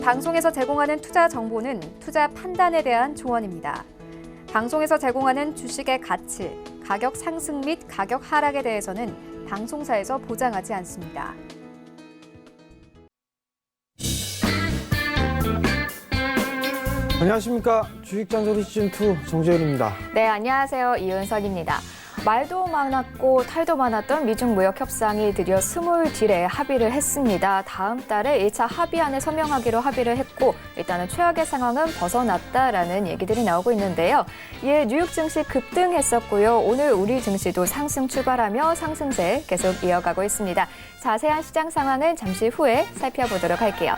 방송에서 제공하는 투자 정보는 투자 판단에 대한 조언입니다. 방송에서 제공하는 주식의 가치, 가격 상승 및 가격 하락에 대해서는 방송사에서 보장하지 않습니다. 안녕하십니까. 주식잔소리 시즌2 정재현입니다. 네, 안녕하세요. 이은선입니다. 말도 많았고 탈도 많았던 미중 무역 협상이 드디어 22일에 합의를 했습니다. 다음 달에 1차 합의안을 서명하기로 합의를 했고 일단은 최악의 상황은 벗어났다라는 얘기들이 나오고 있는데요. 이에 뉴욕 증시 급등했었고요. 오늘 우리 증시도 상승 출발하며 상승세 계속 이어가고 있습니다. 자세한 시장 상황은 잠시 후에 살펴보도록 할게요.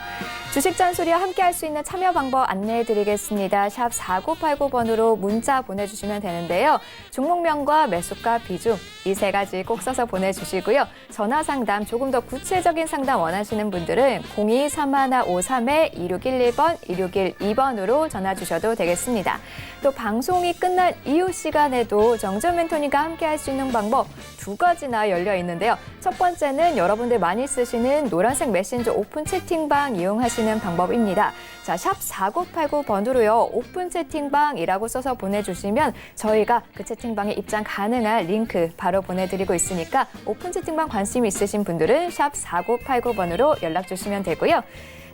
주식 잔소리와 함께 할 수 있는 참여 방법 안내해드리겠습니다. 샵 4989번으로 문자 보내주시면 되는데요. 종목명과 매수가 비중 이 세 가지 꼭 써서 보내주시고요. 전화 상담 조금 더 구체적인 상담 원하시는 분들은 023153-2611번, 2612번으로 전화 주셔도 되겠습니다. 또 방송이 끝난 이후 시간에도 정재현 멘토님과 함께 할 수 있는 방법 두 가지나 열려 있는데요. 첫 번째는 여러분들 많이 쓰시는 노란색 메신저 오픈 채팅방 이용하시는 방법입니다. 자, 샵 4989번으로요. 오픈 채팅방이라고 써서 보내주시면 저희가 그 채팅방에 입장 가능한 링크 바로 보내드리고 있으니까 오픈 채팅방 관심 있으신 분들은 샵 4989번으로 연락 주시면 되고요.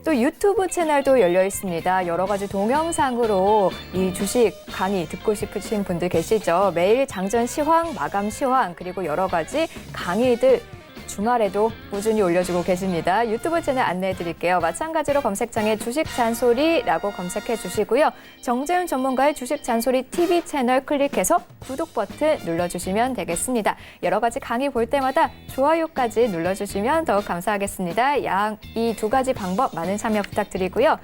또 유튜브 채널도 열려 있습니다. 여러 가지 동영상으로 이 주식 강의 듣고 싶으신 분들 계시죠? 매일 장전 시황, 마감 시황, 그리고 여러 가지 강의들 주말에도 꾸준히 올려주고 계십니다. 유튜브 채널 안내해 드릴게요. 마찬가지로 검색창에 주식 잔소리라고 검색해 주시고요. 정재훈 전문가의 주식 잔소리 TV 채널 클릭해서 구독 버튼 눌러주시면 되겠습니다. 여러 가지 강의 볼 때마다 좋아요까지 눌러주시면 더욱 감사하겠습니다. 이 두 가지 방법 많은 참여 부탁드리고요.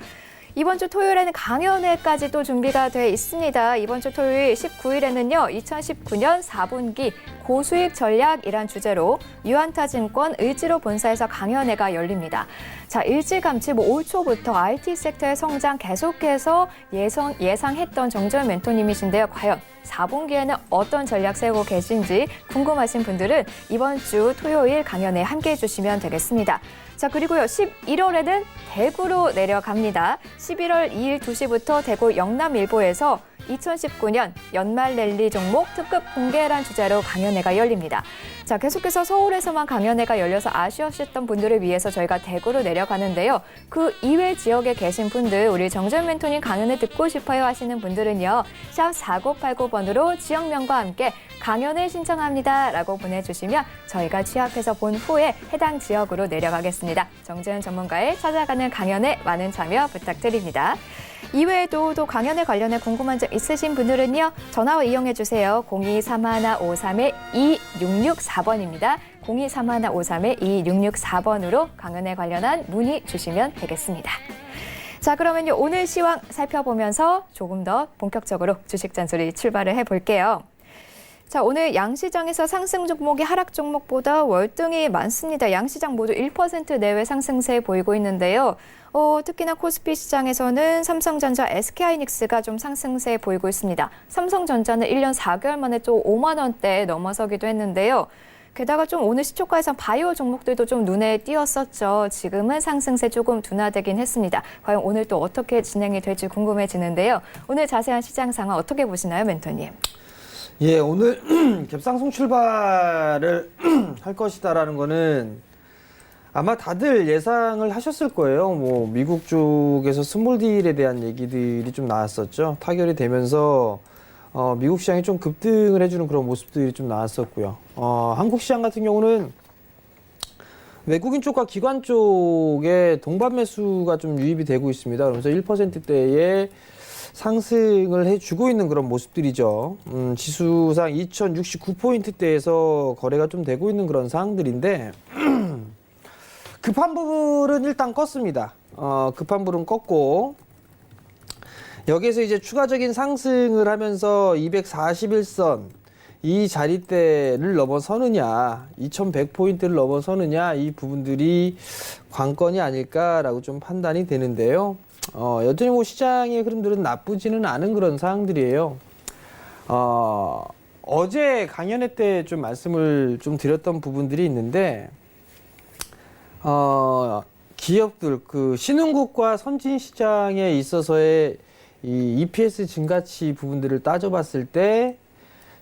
이번 주 토요일에는 강연회까지도 준비가 돼 있습니다. 이번 주 토요일 19일에는요. 2019년 4분기 고수익 전략이란 주제로 유한타증권 을지로 본사에서 강연회가 열립니다. 자, 일찌감치 올 초부터 IT 섹터의 성장 계속해서 예상했던 정재현 멘토님이신데요. 과연 4분기에는 어떤 전략 세우고 계신지 궁금하신 분들은 이번 주 토요일 강연에 함께해 주시면 되겠습니다. 자, 그리고요. 11월에는 대구로 내려갑니다. 11월 2일 2시부터 대구 영남일보에서 2019년 연말 랠리 종목 특급 공개란 주제로 강연회가 열립니다. 자, 계속해서 서울에서만 강연회가 열려서 아쉬우셨던 분들을 위해서 저희가 대구로 내려가는데요. 그 이외 지역에 계신 분들, 우리 정재현 멘토님 강연을 듣고 싶어요 하시는 분들은요. 샵 4989번으로 지역명과 함께 강연을 신청합니다 라고 보내주시면 저희가 취합해서 본 후에 해당 지역으로 내려가겠습니다. 정재현 전문가의 찾아가는 강연에 많은 참여 부탁드립니다. 이외에도 또 강연에 관련해 궁금한 점 있으신 분들은요. 전화로 이용해 주세요. 023153-2664번입니다. 023153-2664번으로 강연에 관련한 문의 주시면 되겠습니다. 자, 그러면요. 오늘 시황 살펴보면서 조금 더 본격적으로 주식 잔소리 출발을 해볼게요. 자, 오늘 양시장에서 상승 종목이 하락 종목보다 월등히 많습니다. 양시장 모두 1% 내외 상승세 보이고 있는데요. 특히나 코스피 시장에서는 삼성전자, SK하이닉스가 좀 상승세 보이고 있습니다. 삼성전자는 1년 4개월 만에 또 5만 원대 넘어서기도 했는데요. 게다가 좀 오늘 시초가에서 바이오 종목들도 좀 눈에 띄었었죠. 지금은 상승세 조금 둔화되긴 했습니다. 과연 오늘 또 어떻게 진행이 될지 궁금해지는데요. 오늘 자세한 시장 상황 어떻게 보시나요, 멘토님? 예, 오늘 갭상승 출발을 할 것이다라는 거는 아마 다들 예상을 하셨을 거예요. 뭐 미국 쪽에서 스몰 딜에 대한 얘기들이 좀 나왔었죠. 타결이 되면서 미국 시장이 좀 급등을 해주는 그런 모습들이 좀 나왔었고요. 한국 시장 같은 경우는 외국인 쪽과 기관 쪽에 동반 매수가 좀 유입이 되고 있습니다. 그러면서 1%대의 상승을 해주고 있는 그런 모습들이죠. 지수상 2069포인트대에서 거래가 좀 되고 있는 그런 상황들인데 급한 부분은 일단 껐습니다. 급한 불은 껐고 여기에서 이제 추가적인 상승을 하면서 241선 이 자리대를 넘어서느냐, 2100포인트를 넘어서느냐 이 부분들이 관건이 아닐까라고 좀 판단이 되는데요. 여전히 뭐 시장의 흐름들은 나쁘지는 않은 그런 상황들이에요. 어제 강연회 때 좀 말씀을 좀 드렸던 부분들이 있는데, 기업들, 그 신흥국과 선진 시장에 있어서의 이 EPS 증가치 부분들을 따져봤을 때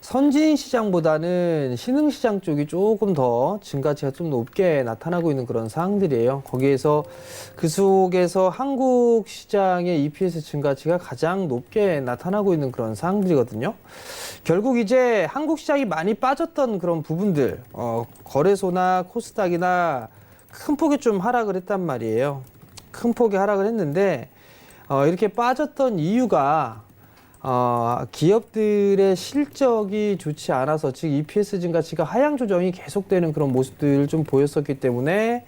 선진 시장보다는 신흥 시장 쪽이 조금 더 증가치가 좀 높게 나타나고 있는 그런 사항들이에요. 거기에서 그 속에서 한국 시장의 EPS 증가치가 가장 높게 나타나고 있는 그런 사항들이거든요. 결국 이제 한국 시장이 많이 빠졌던 그런 부분들, 거래소나 코스닥이나 큰 폭의 좀 하락을 했단 말이에요. 큰 폭의 하락을 했는데 이렇게 빠졌던 이유가 기업들의 실적이 좋지 않아서, 즉 EPS 증가치가 하향 조정이 계속되는 그런 모습들을 좀 보였었기 때문에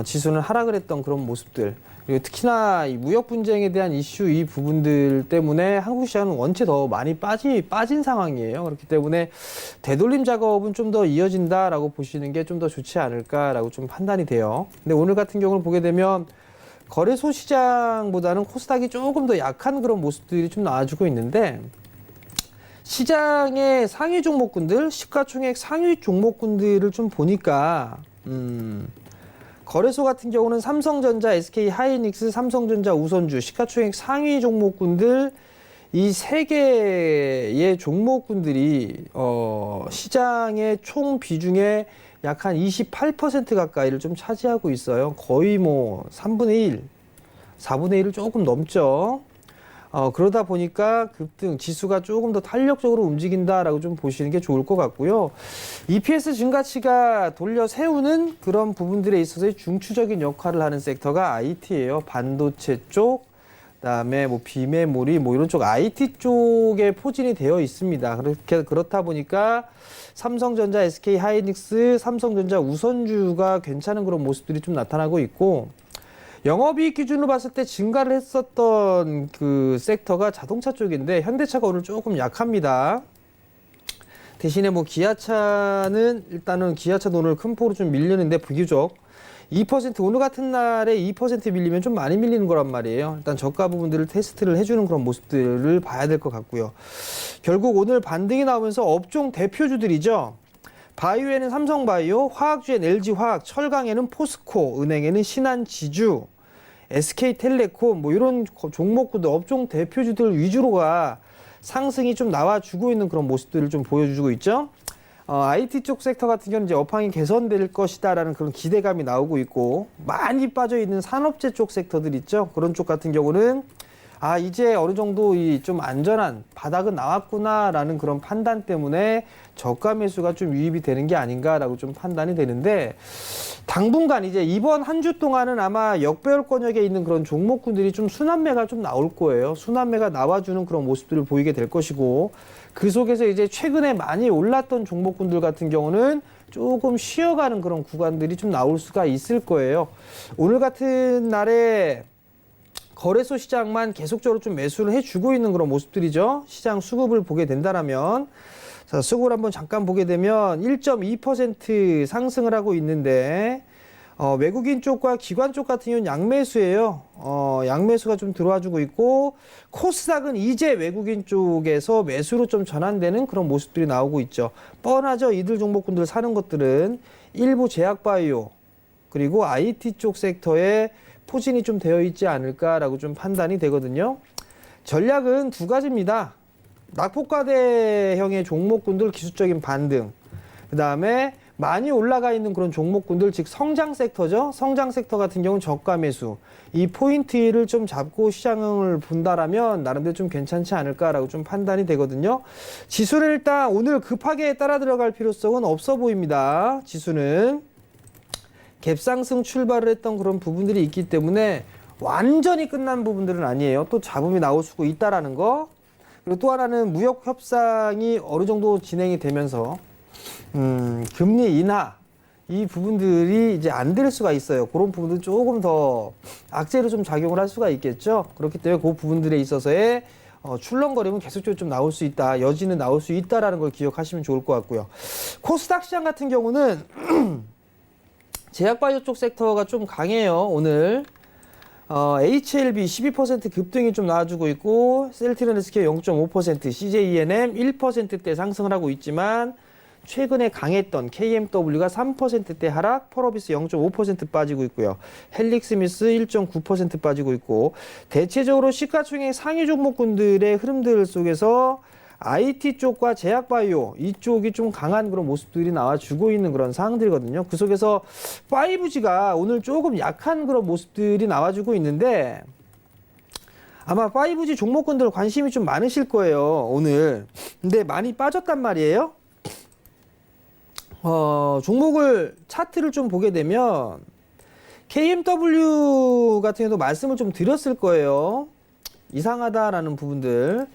지수는 하락을 했던 그런 모습들, 그리고 특히나 이 무역 분쟁에 대한 이슈, 이 부분들 때문에 한국 시장은 원체 더 많이 빠진 상황이에요. 그렇기 때문에 되돌림 작업은 좀 더 이어진다라고 보시는 게 좀 더 좋지 않을까라고 좀 판단이 돼요. 근데 오늘 같은 경우를 보게 되면 거래소 시장보다는 코스닥이 조금 더 약한 그런 모습들이 좀 나와주고 있는데, 시장의 상위 종목군들, 시가총액 상위 종목군들을 좀 보니까 거래소 같은 경우는 삼성전자, SK하이닉스, 삼성전자, 우선주, 시가총액 상위 종목군들, 이 세 개의 종목군들이 시장의 총 비중의 약 한 28% 가까이를 좀 차지하고 있어요. 거의 뭐 3분의 1, 4분의 1을 조금 넘죠. 그러다 보니까 급등, 지수가 조금 더 탄력적으로 움직인다라고 좀 보시는 게 좋을 것 같고요. EPS 증가치가 돌려 세우는 그런 부분들에 있어서의 중추적인 역할을 하는 섹터가 IT예요. 반도체 쪽, 그다음에 뭐 비메모리, 뭐 이런 쪽 IT 쪽에 포진이 되어 있습니다. 그렇다 보니까 삼성전자, SK하이닉스, 삼성전자, 우선주가 괜찮은 그런 모습들이 좀 나타나고 있고, 영업이익 기준으로 봤을 때 증가를 했었던 그 섹터가 자동차 쪽인데 현대차가 오늘 조금 약합니다. 대신에 뭐 기아차는 일단은 기아차도 오늘 큰 폭으로 좀 밀리는데 비교적 2% 오늘 같은 날에 2% 밀리면 좀 많이 밀리는 거란 말이에요. 일단 저가 부분들을 테스트를 해주는 그런 모습들을 봐야 될 것 같고요. 결국 오늘 반등이 나오면서 업종 대표주들이죠. 바이오에는 삼성바이오, 화학주엔 LG화학, 철강에는 포스코, 은행에는 신한지주, SK텔레콤, 뭐 이런 종목구들, 업종 대표주들 위주로가 상승이 좀 나와주고 있는 그런 모습들을 좀 보여주고 있죠. IT 쪽 섹터 같은 경우는 이제 업황이 개선될 것이다라는 그런 기대감이 나오고 있고, 많이 빠져 있는 산업재 쪽 섹터들 있죠. 그런 쪽 같은 경우는 이제 어느 정도 이 좀 안전한 바닥은 나왔구나라는 그런 판단 때문에 저가 매수가 좀 유입이 되는 게 아닌가라고 좀 판단이 되는데, 당분간 이제 이번 한 주 동안은 아마 역배열권역에 있는 그런 종목군들이 좀 순환매가 좀 나올 거예요. 순환매가 나와주는 그런 모습들을 보이게 될 것이고, 그 속에서 이제 최근에 많이 올랐던 종목군들 같은 경우는 조금 쉬어가는 그런 구간들이 좀 나올 수가 있을 거예요. 오늘 같은 날에 거래소 시장만 계속적으로 좀 매수를 해주고 있는 그런 모습들이죠. 시장 수급을 보게 된다라면, 자, 수급을 한번 잠깐 보게 되면 1.2% 상승을 하고 있는데, 외국인 쪽과 기관 쪽 같은 경우는 양매수예요. 양매수가 좀 들어와주고 있고, 코스닥은 이제 외국인 쪽에서 매수로 좀 전환되는 그런 모습들이 나오고 있죠. 뻔하죠. 이들 종목군들 사는 것들은 일부 제약바이오, 그리고 IT 쪽 섹터에 포진이 좀 되어 있지 않을까라고 좀 판단이 되거든요. 전략은 두 가지입니다. 낙폭과대형의 종목군들 기술적인 반등, 그 다음에 많이 올라가 있는 그런 종목군들, 즉 성장 섹터죠. 성장 섹터 같은 경우는 저가 매수, 이 포인트를 좀 잡고 시장을 본다라면 나름대로 좀 괜찮지 않을까라고 좀 판단이 되거든요. 지수는 일단 오늘 급하게 따라 들어갈 필요성은 없어 보입니다. 지수는 갭상승 출발을 했던 그런 부분들이 있기 때문에 완전히 끝난 부분들은 아니에요. 또 잡음이 나올 수 있다라는 거. 그리고 또 하나는 무역 협상이 어느 정도 진행이 되면서 금리 인하, 이 부분들이 이제 안 될 수가 있어요. 그런 부분들 조금 더 악재로 좀 작용을 할 수가 있겠죠. 그렇기 때문에 그 부분들에 있어서의 출렁거림은 계속적으로 좀 나올 수 있다, 여지는 나올 수 있다라는 걸 기억하시면 좋을 것 같고요. 코스닥 시장 같은 경우는 제약바이오 쪽 섹터가 좀 강해요. 오늘 HLB 12% 급등이 좀 나와주고 있고, 셀트리온 SK 0.5%, CJENM 1%대 상승을 하고 있지만 최근에 강했던 KMW가 3%대 하락, 펄어비스 0.5% 빠지고 있고요. 헬릭스미스 1.9% 빠지고 있고, 대체적으로 시가총액 상위 종목군들의 흐름들 속에서 IT 쪽과 제약바이오 이쪽이 좀 강한 그런 모습들이 나와주고 있는 그런 상황들이거든요. 그 속에서 5G가 오늘 조금 약한 그런 모습들이 나와주고 있는데, 아마 5G 종목군들 관심이 좀 많으실 거예요, 오늘. 근데 많이 빠졌단 말이에요. 종목을 차트를 좀 보게 되면 KMW 같은 경우도 말씀을 좀 드렸을 거예요. 이상하다라는 부분들.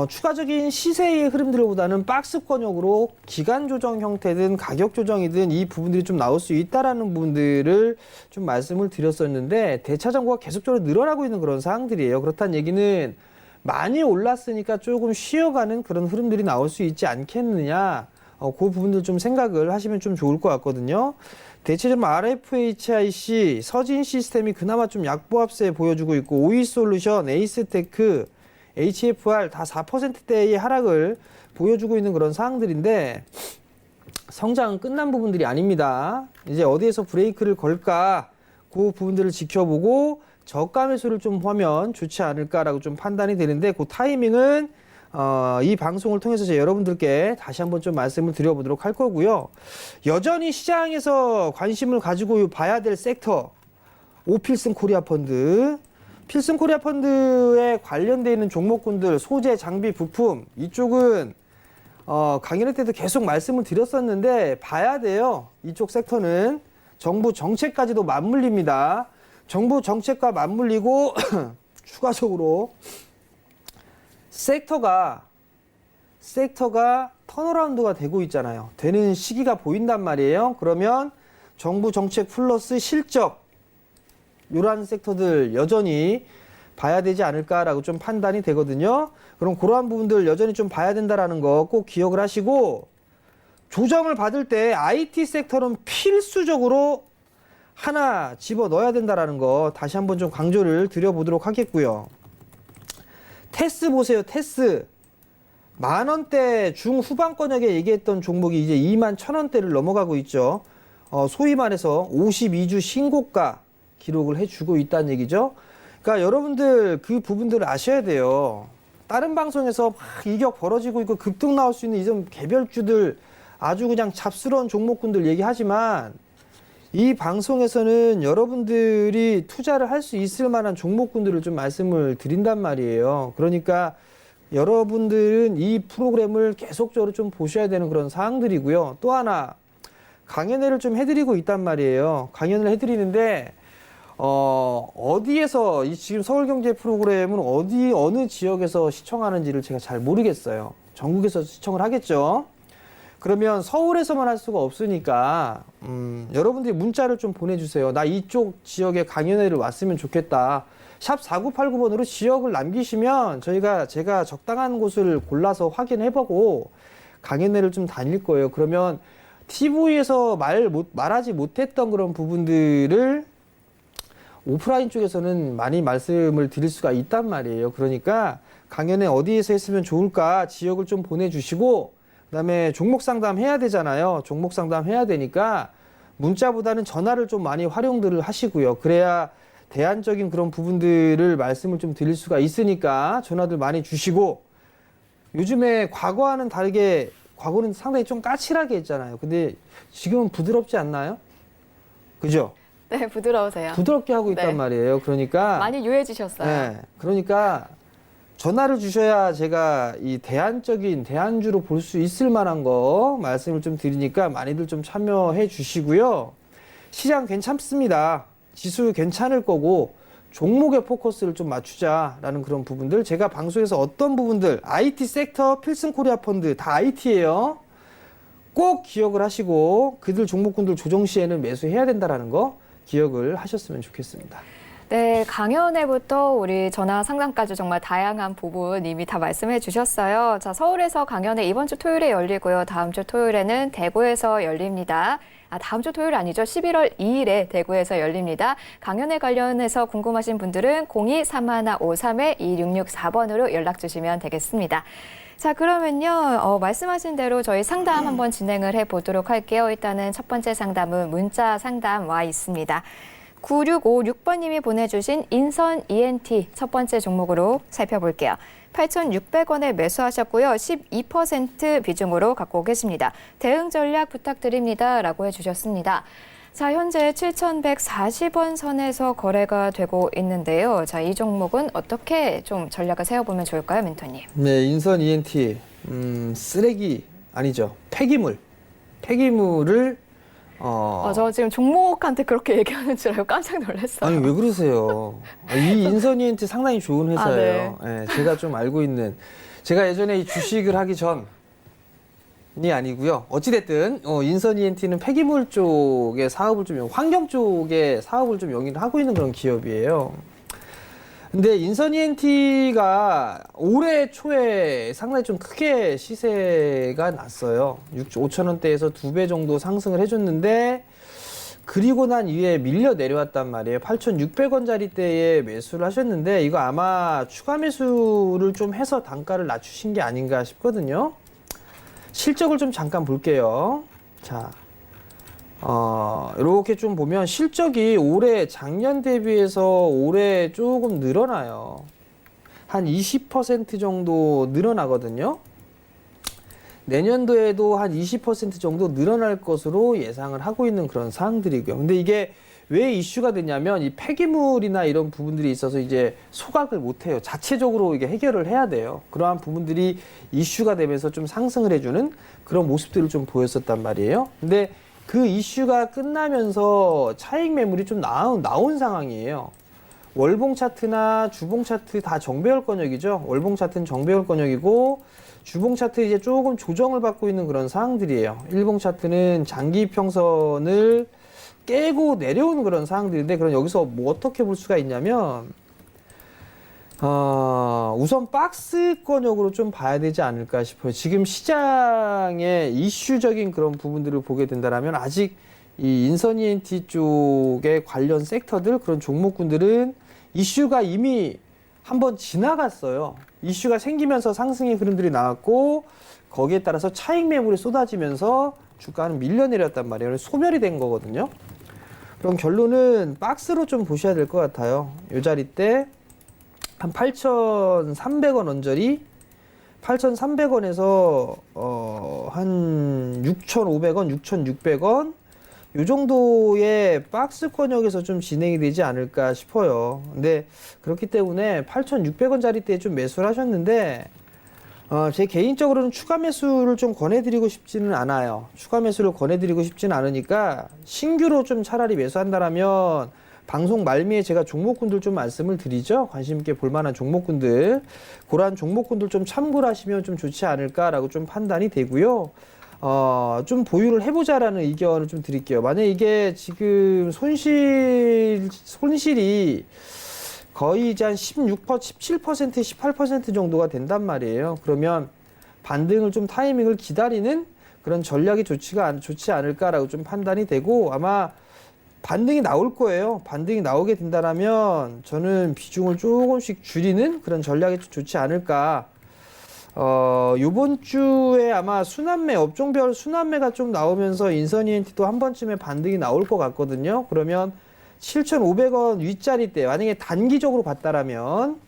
추가적인 시세의 흐름들보다는 박스권역으로 기간 조정 형태든 가격 조정이든 이 부분들이 좀 나올 수 있다라는 부분들을 좀 말씀을 드렸었는데, 대차 잔고가 계속적으로 늘어나고 있는 그런 상황들이에요. 그렇다는 얘기는 많이 올랐으니까 조금 쉬어가는 그런 흐름들이 나올 수 있지 않겠느냐. 그 부분들 좀 생각을 하시면 좀 좋을 것 같거든요. 대체적으로 RFHIC, 서진 시스템이 그나마 좀 약보합세 보여주고 있고, OE솔루션, 에이스테크, HFR 다 4%대의 하락을 보여주고 있는 그런 상황들인데, 성장은 끝난 부분들이 아닙니다. 이제 어디에서 브레이크를 걸까, 그 부분들을 지켜보고 저가 매수를 좀 하면 좋지 않을까라고 좀 판단이 되는데, 그 타이밍은 이 방송을 통해서 제가 여러분들께 다시 한번 좀 말씀을 드려보도록 할 거고요. 여전히 시장에서 관심을 가지고 봐야 될 섹터, 오필슨 코리아 펀드. 필슨 코리아 펀드에 관련되어 있는 종목군들, 소재, 장비, 부품, 이쪽은 강연회 때도 계속 말씀을 드렸었는데 봐야 돼요. 이쪽 섹터는 정부 정책까지도 맞물립니다. 정부 정책과 맞물리고 추가적으로 섹터가 턴어라운드가 되고 있잖아요. 되는 시기가 보인단 말이에요. 그러면 정부 정책 플러스 실적, 이러한 섹터들 여전히 봐야 되지 않을까라고 좀 판단이 되거든요. 그럼 그러한 부분들 여전히 좀 봐야 된다라는 거 꼭 기억을 하시고, 조정을 받을 때 IT 섹터는 필수적으로 하나 집어 넣어야 된다라는 거 다시 한번 좀 강조를 드려보도록 하겠고요. 테스 보세요. 테스. 10,000원대 중후반권역에 얘기했던 종목이 이제 21,000원대를 넘어가고 있죠. 소위 말해서 52주 신고가 기록을 해주고 있다는 얘기죠. 그러니까 여러분들 그 부분들을 아셔야 돼요. 다른 방송에서 막 이격 벌어지고 있고 급등 나올 수 있는 이런 개별주들, 아주 그냥 잡스러운 종목군들 얘기하지만, 이 방송에서는 여러분들이 투자를 할 수 있을 만한 종목군들을 좀 말씀을 드린단 말이에요. 그러니까 여러분들은 이 프로그램을 계속적으로 좀 보셔야 되는 그런 사항들이고요. 또 하나, 강연회를 좀 해드리고 있단 말이에요. 강연을 해드리는데, 어디에서, 이 지금 서울경제 프로그램은 어느 지역에서 시청하는지를 제가 잘 모르겠어요. 전국에서 시청을 하겠죠. 그러면 서울에서만 할 수가 없으니까, 여러분들이 문자를 좀 보내주세요. 나 이쪽 지역에 강연회를 왔으면 좋겠다. 샵 4989번으로 지역을 남기시면 제가 적당한 곳을 골라서 확인해보고 강연회를 좀 다닐 거예요. 그러면 TV에서 말하지 못했던 그런 부분들을 오프라인 쪽에서는 많이 말씀을 드릴 수가 있단 말이에요. 그러니까 강연회 어디에서 했으면 좋을까 지역을 좀 보내주시고, 그다음에 종목 상담 해야 되잖아요. 종목 상담 해야 되니까 문자보다는 전화를 좀 많이 활용들을 하시고요. 그래야 대안적인 그런 부분들을 말씀을 좀 드릴 수가 있으니까 전화들 많이 주시고, 요즘에 과거와는 다르게 과거는 상당히 좀 까칠하게 했잖아요. 근데 지금은 부드럽지 않나요? 그죠? 네, 부드러우세요. 부드럽게 하고 있단 네. 말이에요. 그러니까 많이 유해지셨어요. 네, 그러니까 전화를 주셔야 제가 이 대안주로 볼 수 있을 만한 거 말씀을 좀 드리니까 많이들 좀 참여해 주시고요. 시장 괜찮습니다. 지수 괜찮을 거고 종목에 포커스를 좀 맞추자라는 그런 부분들, 제가 방송에서 어떤 부분들, IT 섹터, 필승 코리아 펀드 다 IT예요. 꼭 기억을 하시고 그들 종목군들 조정 시에는 매수해야 된다라는 거 기억을 하셨으면 좋겠습니다. 네, 강연회부터 우리 전화 상담까지 정말 다양한 부분 이미 다 말씀해 주셨어요. 자, 서울에서 강연회 이번 주 토요일에 열리고요. 다음 주 토요일에는 대구에서 열립니다. 다음 주 토요일 아니죠. 11월 2일에 대구에서 열립니다. 강연회 관련해서 궁금하신 분들은 02-3153-2664번으로 연락 주시면 되겠습니다. 자, 그러면요. 말씀하신 대로 저희 상담 한번 진행을 해보도록 할게요. 일단은 첫 번째 상담은 문자 상담 와 있습니다. 9656번님이 보내주신 인선 ENT 첫 번째 종목으로 살펴볼게요. 8,600원에 매수하셨고요. 12% 비중으로 갖고 계십니다. 대응 전략 부탁드립니다. 라고 해주셨습니다. 자, 현재 7,140원 선에서 거래가 되고 있는데요. 자, 이 종목은 어떻게 좀 전략을 세워보면 좋을까요, 멘토님? 네, 인선 ENT 쓰레기 아니죠. 폐기물을 저 지금 종목한테 그렇게 얘기하는 줄 알고 깜짝 놀랐어요. 아니 왜 그러세요? 이 인선 ENT 상당히 좋은 회사예요. 네, 제가 좀 알고 있는 제가 예전에 이 주식을 하기 전이 아니고요. 어찌됐든 인선 ENT는 폐기물 쪽의 사업을 좀 환경 쪽의 사업을 좀 영위를 하고 있는 그런 기업이에요. 근데 인선 ENT가 올해 초에 상당히 좀 크게 시세가 났어요. 5,000원대에서 2배 정도 상승을 해줬는데 그리고 난 이후에 밀려 내려왔단 말이에요. 8,600원짜리 대에 매수를 하셨는데 이거 아마 추가 매수를 좀 해서 단가를 낮추신 게 아닌가 싶거든요. 실적을 좀 잠깐 볼게요. 자, 이렇게 좀 보면 실적이 올해 작년 대비해서 올해 조금 늘어나요. 한 20% 정도 늘어나거든요. 내년도에도 한 20% 정도 늘어날 것으로 예상을 하고 있는 그런 사항들이고요. 근데 이게 왜 이슈가 되냐면 이 폐기물이나 이런 부분들이 있어서 이제 소각을 못 해요. 자체적으로 이게 해결을 해야 돼요. 그러한 부분들이 이슈가 되면서 좀 상승을 해주는 그런 모습들을 좀 보였었단 말이에요. 근데 그 이슈가 끝나면서 차익 매물이 좀 나온 상황이에요. 월봉 차트나 주봉 차트 다 정배열 권역이죠. 월봉 차트는 정배열 권역이고 주봉 차트 이제 조금 조정을 받고 있는 그런 상황들이에요. 일봉 차트는 장기 평선을 깨고 내려오는 그런 상황들인데 그럼 여기서 뭐 어떻게 볼 수가 있냐면 우선 박스권역으로 좀 봐야 되지 않을까 싶어요. 지금 시장의 이슈적인 그런 부분들을 보게 된다면 아직 이 인선 ENT 쪽의 관련 섹터들 그런 종목군들은 이슈가 이미 한번 지나갔어요. 이슈가 생기면서 상승의 흐름들이 나왔고 거기에 따라서 차익 매물이 쏟아지면서 주가는 밀려 내렸단 말이에요. 소멸이 된 거거든요. 그럼 결론은 박스로 좀 보셔야 될 것 같아요. 이 자리 때 한 8,300원 언저리 8,300원에서 한 6,500원, 6,600원 요 정도의 박스권역에서 좀 진행이 되지 않을까 싶어요. 근데 그렇기 때문에 8,600원짜리 때 좀 매수를 하셨는데 제 개인적으로는 추가 매수를 좀 권해드리고 싶지는 않아요. 추가 매수를 권해드리고 싶지는 않으니까 신규로 좀 차라리 매수한다라면 방송 말미에 제가 종목군들 좀 말씀을 드리죠. 관심 있게 볼만한 종목군들 그러한 종목군들 좀 참고를 하시면 좀 좋지 않을까라고 좀 판단이 되고요. 좀 보유를 해보자라는 의견을 좀 드릴게요. 만약에 이게 지금 손실이 거의 이제 한 16%, 17%, 18% 정도가 된단 말이에요. 그러면 반등을 좀 타이밍을 기다리는 그런 전략이 좋지 않을까라고 좀 판단이 되고 아마 반등이 나올 거예요. 반등이 나오게 된다면 저는 비중을 조금씩 줄이는 그런 전략이 좋지 않을까. 요번 주에 아마 순환매, 업종별 순환매가 좀 나오면서 인선 ENT도 한 번쯤에 반등이 나올 것 같거든요. 그러면 7,500원 윗자리대, 만약에 단기적으로 봤다라면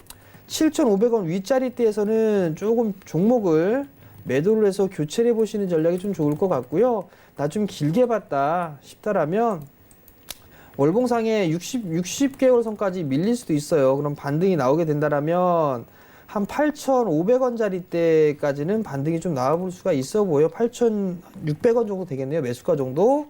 7,500원 윗자리대에서는 조금 종목을 매도를 해서 교체를 해보시는 전략이 좀 좋을 것 같고요. 나 좀 길게 봤다 싶다라면 월봉상에 60개월 선까지 밀릴 수도 있어요. 그럼 반등이 나오게 된다라면 한 8,500원짜리 때까지는 반등이 좀 나와볼 수가 있어 보여요. 8,600원 정도 되겠네요. 매수가 정도.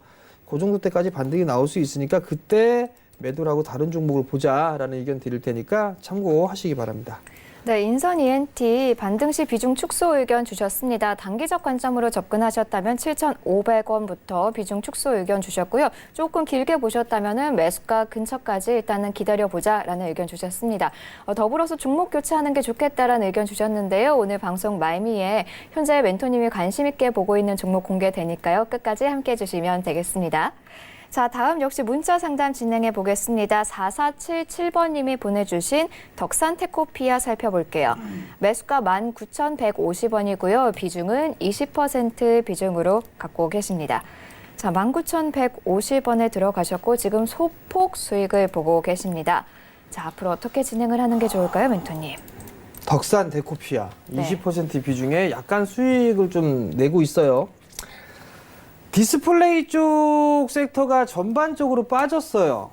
그 정도 때까지 반등이 나올 수 있으니까 그때 매도를 하고 다른 종목을 보자라는 의견 드릴 테니까 참고하시기 바랍니다. 네, 인선 ENT 반등 시 비중 축소 의견 주셨습니다. 단기적 관점으로 접근하셨다면 7,500원부터 비중 축소 의견 주셨고요. 조금 길게 보셨다면 매수가 근처까지 일단은 기다려보자라는 의견 주셨습니다. 더불어서 종목 교체하는 게 좋겠다라는 의견 주셨는데요. 오늘 방송 말미에 현재 멘토님이 관심 있게 보고 있는 종목 공개되니까요. 끝까지 함께해 주시면 되겠습니다. 자, 다음 역시 문자 상담 진행해 보겠습니다. 4477번님이 보내주신 덕산테코피아 살펴볼게요. 매수가 19,150원이고요. 비중은 20% 비중으로 갖고 계십니다. 자, 19,150원에 들어가셨고 지금 소폭 수익을 보고 계십니다. 자, 앞으로 어떻게 진행을 하는 게 좋을까요, 멘토님? 덕산 데코피아 네. 20% 비중에 약간 수익을 좀 내고 있어요. 디스플레이 쪽 섹터가 전반적으로 빠졌어요.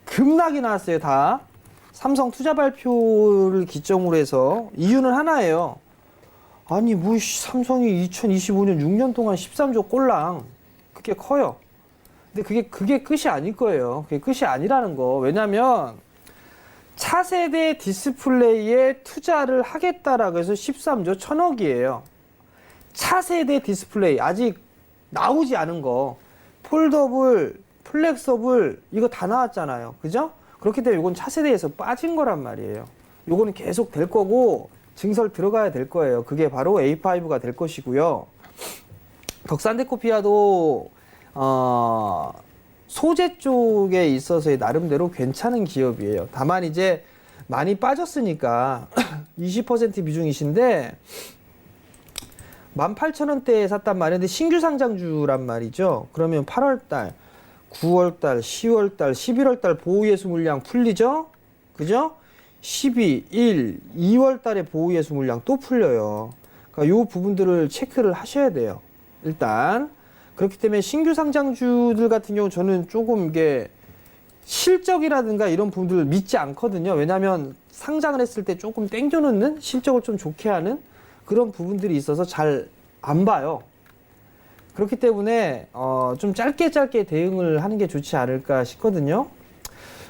급락이 나왔어요, 다. 삼성 투자 발표를 기점으로 해서 이유는 하나예요. 아니, 뭐 삼성이 2025년 6년 동안 13조 꼴랑 그게 커요. 근데 그게 끝이 아닐 거예요. 그게 끝이 아니라는 거. 왜냐면 차세대 디스플레이에 투자를 하겠다라고 해서 13조 1,000억이에요. 차세대 디스플레이 아직 나오지 않은 거, 폴더블, 플렉서블 이거 다 나왔잖아요. 그죠? 그렇기 때문에 이건 차세대에서 빠진 거란 말이에요. 이거는 계속 될 거고 증설 들어가야 될 거예요. 그게 바로 A5가 될 것이고요. 덕산데코피아도 소재 쪽에 있어서의 나름대로 괜찮은 기업이에요. 다만 이제 많이 빠졌으니까 20% 비중이신데 18,000원대에 샀단 말이에요. 근데 신규 상장주란 말이죠. 그러면 8월달, 9월달, 10월달, 11월달 보호예수 물량 풀리죠? 그죠? 12, 1, 2월달에 보호예수 물량 또 풀려요. 그러니까 요 부분들을 체크를 하셔야 돼요. 일단. 그렇기 때문에 신규 상장주들 같은 경우 저는 조금 이게 실적이라든가 이런 부분들을 믿지 않거든요. 왜냐하면 상장을 했을 때 조금 땡겨놓는 실적을 좀 좋게 하는 그런 부분들이 있어서 잘 안 봐요. 그렇기 때문에 좀 짧게 대응을 하는 게 좋지 않을까 싶거든요.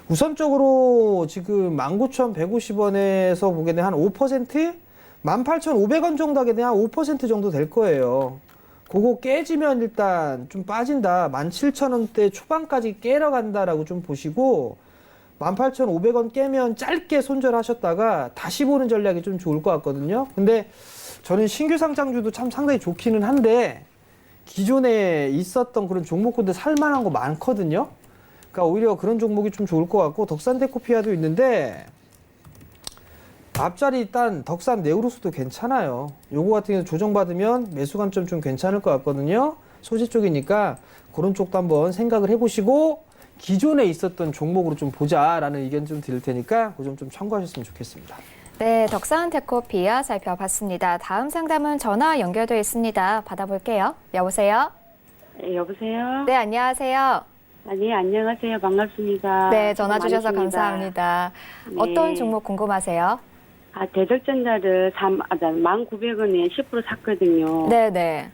우선적으로 지금 19,150원에서 보게 되면 한 5%? 18,500원 정도 하게 되면 한 5% 정도 될 거예요. 그거 깨지면 일단 좀 빠진다. 17,000원대 초반까지 깨러 간다라고 좀 보시고 18,500원 깨면 짧게 손절하셨다가 다시 보는 전략이 좀 좋을 것 같거든요. 근데 저는 신규 상장주도 참 상당히 좋기는 한데 기존에 있었던 그런 종목군들 살만한 거 많거든요. 그러니까 오히려 그런 종목이 좀 좋을 것 같고 덕산데코피아도 있는데 앞자리 일단 덕산 네오로스도 괜찮아요. 요거 같은 경우 조정받으면 매수 관점 좀 괜찮을 것 같거든요. 소재 쪽이니까 그런 쪽도 한번 생각을 해보시고 기존에 있었던 종목으로 좀 보자라는 의견 좀 드릴 테니까 그 점 좀 참고하셨으면 좋겠습니다. 네, 덕산테코피아 살펴봤습니다. 다음 상담은 전화 연결되어 있습니다. 받아볼게요. 여보세요? 네, 여보세요? 네, 안녕하세요. 네, 안녕하세요. 반갑습니다. 네, 전화 주셔서 많으십니다. 감사합니다. 네. 어떤 종목 궁금하세요? 대덕전자를 1,900원에 10% 샀거든요. 네, 네.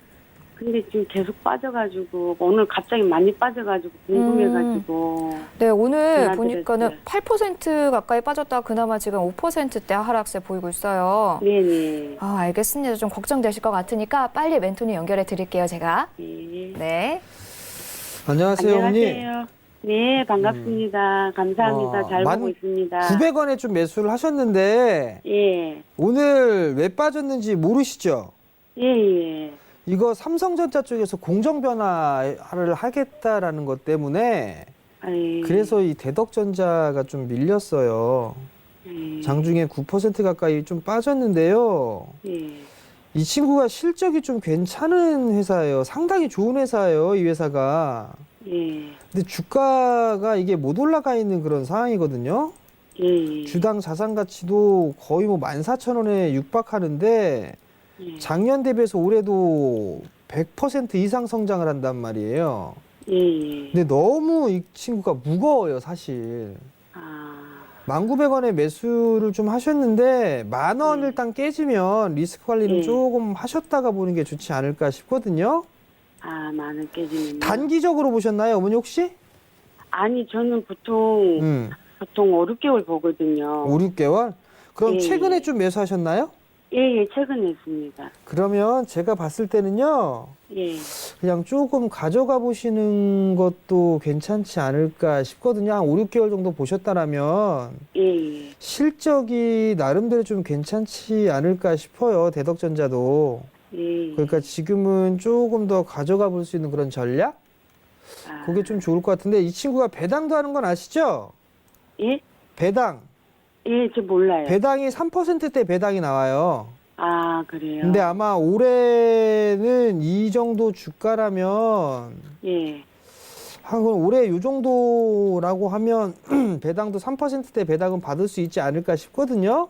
근데 지금 계속 빠져가지고, 오늘 갑자기 많이 빠져가지고, 궁금해가지고. 네, 오늘 전화드렸어요. 보니까는 8% 가까이 빠졌다가 그나마 지금 5%대 하락세 보이고 있어요. 네네. 아, 알겠습니다. 좀 걱정되실 것 같으니까 빨리 멘토님 연결해 드릴게요, 제가. 네. 네. 안녕하세요, 어머니. 안녕하세요. 네, 반갑습니다. 감사합니다. 잘 보고 있습니다. 900원에 좀 매수를 하셨는데 예. 오늘 왜 빠졌는지 모르시죠? 예, 예. 이거 삼성전자 쪽에서 공정 변화를 하겠다라는 것 때문에 아이, 그래서 이 대덕전자가 좀 밀렸어요. 예. 장중에 9% 가까이 좀 빠졌는데요. 예. 이 친구가 실적이 좀 괜찮은 회사예요. 상당히 좋은 회사예요, 이 회사가. 예. 근데 주가가 이게 못 올라가 있는 그런 상황이거든요. 예. 주당 자산 가치도 거의 뭐 14,000원에 육박하는데 예. 작년 대비해서 올해도 100% 이상 성장을 한단 말이에요. 예, 예. 근데 너무 이 친구가 무거워요, 사실. 아, 19,000원에 매수를 좀 하셨는데 10,000원 네. 일단 깨지면 리스크 관리는 네. 조금 하셨다가 보는 게 좋지 않을까 싶거든요. 많은 깨지면. 단기적으로 보셨나요, 어머니 혹시? 아니, 저는 보통 5, 6개월 보거든요. 5, 6개월? 그럼 예. 최근에 좀 매수하셨나요? 예, 예, 최근에 했습니다. 그러면 제가 봤을 때는요, 예, 그냥 조금 가져가 보시는 것도 괜찮지 않을까 싶거든요. 한 5, 6개월 정도 보셨다라면 예, 예. 실적이 나름대로 좀 괜찮지 않을까 싶어요. 대덕전자도. 예. 그러니까 지금은 조금 더 가져가 볼 수 있는 그런 전략? 아, 그게 좀 좋을 것 같은데 이 친구가 배당도 하는 건 아시죠? 예? 배당. 예, 저 몰라요. 배당이 3%대 배당이 나와요. 아, 그래요? 근데 아마 올해는 이 정도 주가라면 예. 한 건 올해 이 정도라고 하면 배당도 3%대 배당은 받을 수 있지 않을까 싶거든요.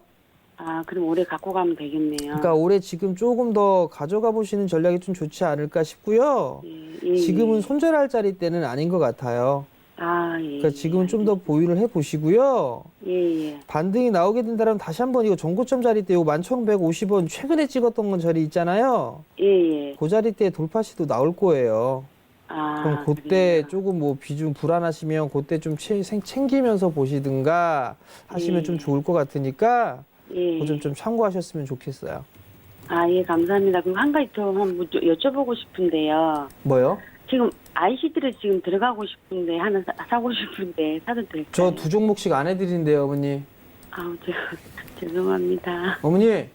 아, 그럼 올해 갖고 가면 되겠네요. 그러니까 올해 지금 조금 더 가져가 보시는 전략이 좀 좋지 않을까 싶고요. 예, 예, 지금은 예. 손절할 자리 때는 아닌 것 같아요. 아, 예. 그러니까 지금은 좀 더 보유를 해 보시고요. 예, 예. 반등이 나오게 된다면 다시 한번 이거 전고점 자리 때 이거 11,150원 최근에 찍었던 건 자리 있잖아요. 예, 예. 그 자리 때 돌파 시도 나올 거예요. 아, 그럼 그때 그래요? 조금 뭐 비중 불안하시면 그때 좀 챙기면서 보시든가 하시면 예. 좀 좋을 것 같으니까 예. 그거 좀 참고하셨으면 좋겠어요. 아, 예, 감사합니다. 그럼 한 가지 더 한번 여쭤보고 싶은데요. 뭐요? 지금 ICD를 지금 들어가고 싶은데 하나 사고 싶은데 사도 될까요? 저 두 종목씩 안 해드린대요, 어머니. 아우, 죄송합니다. 어머니, 예,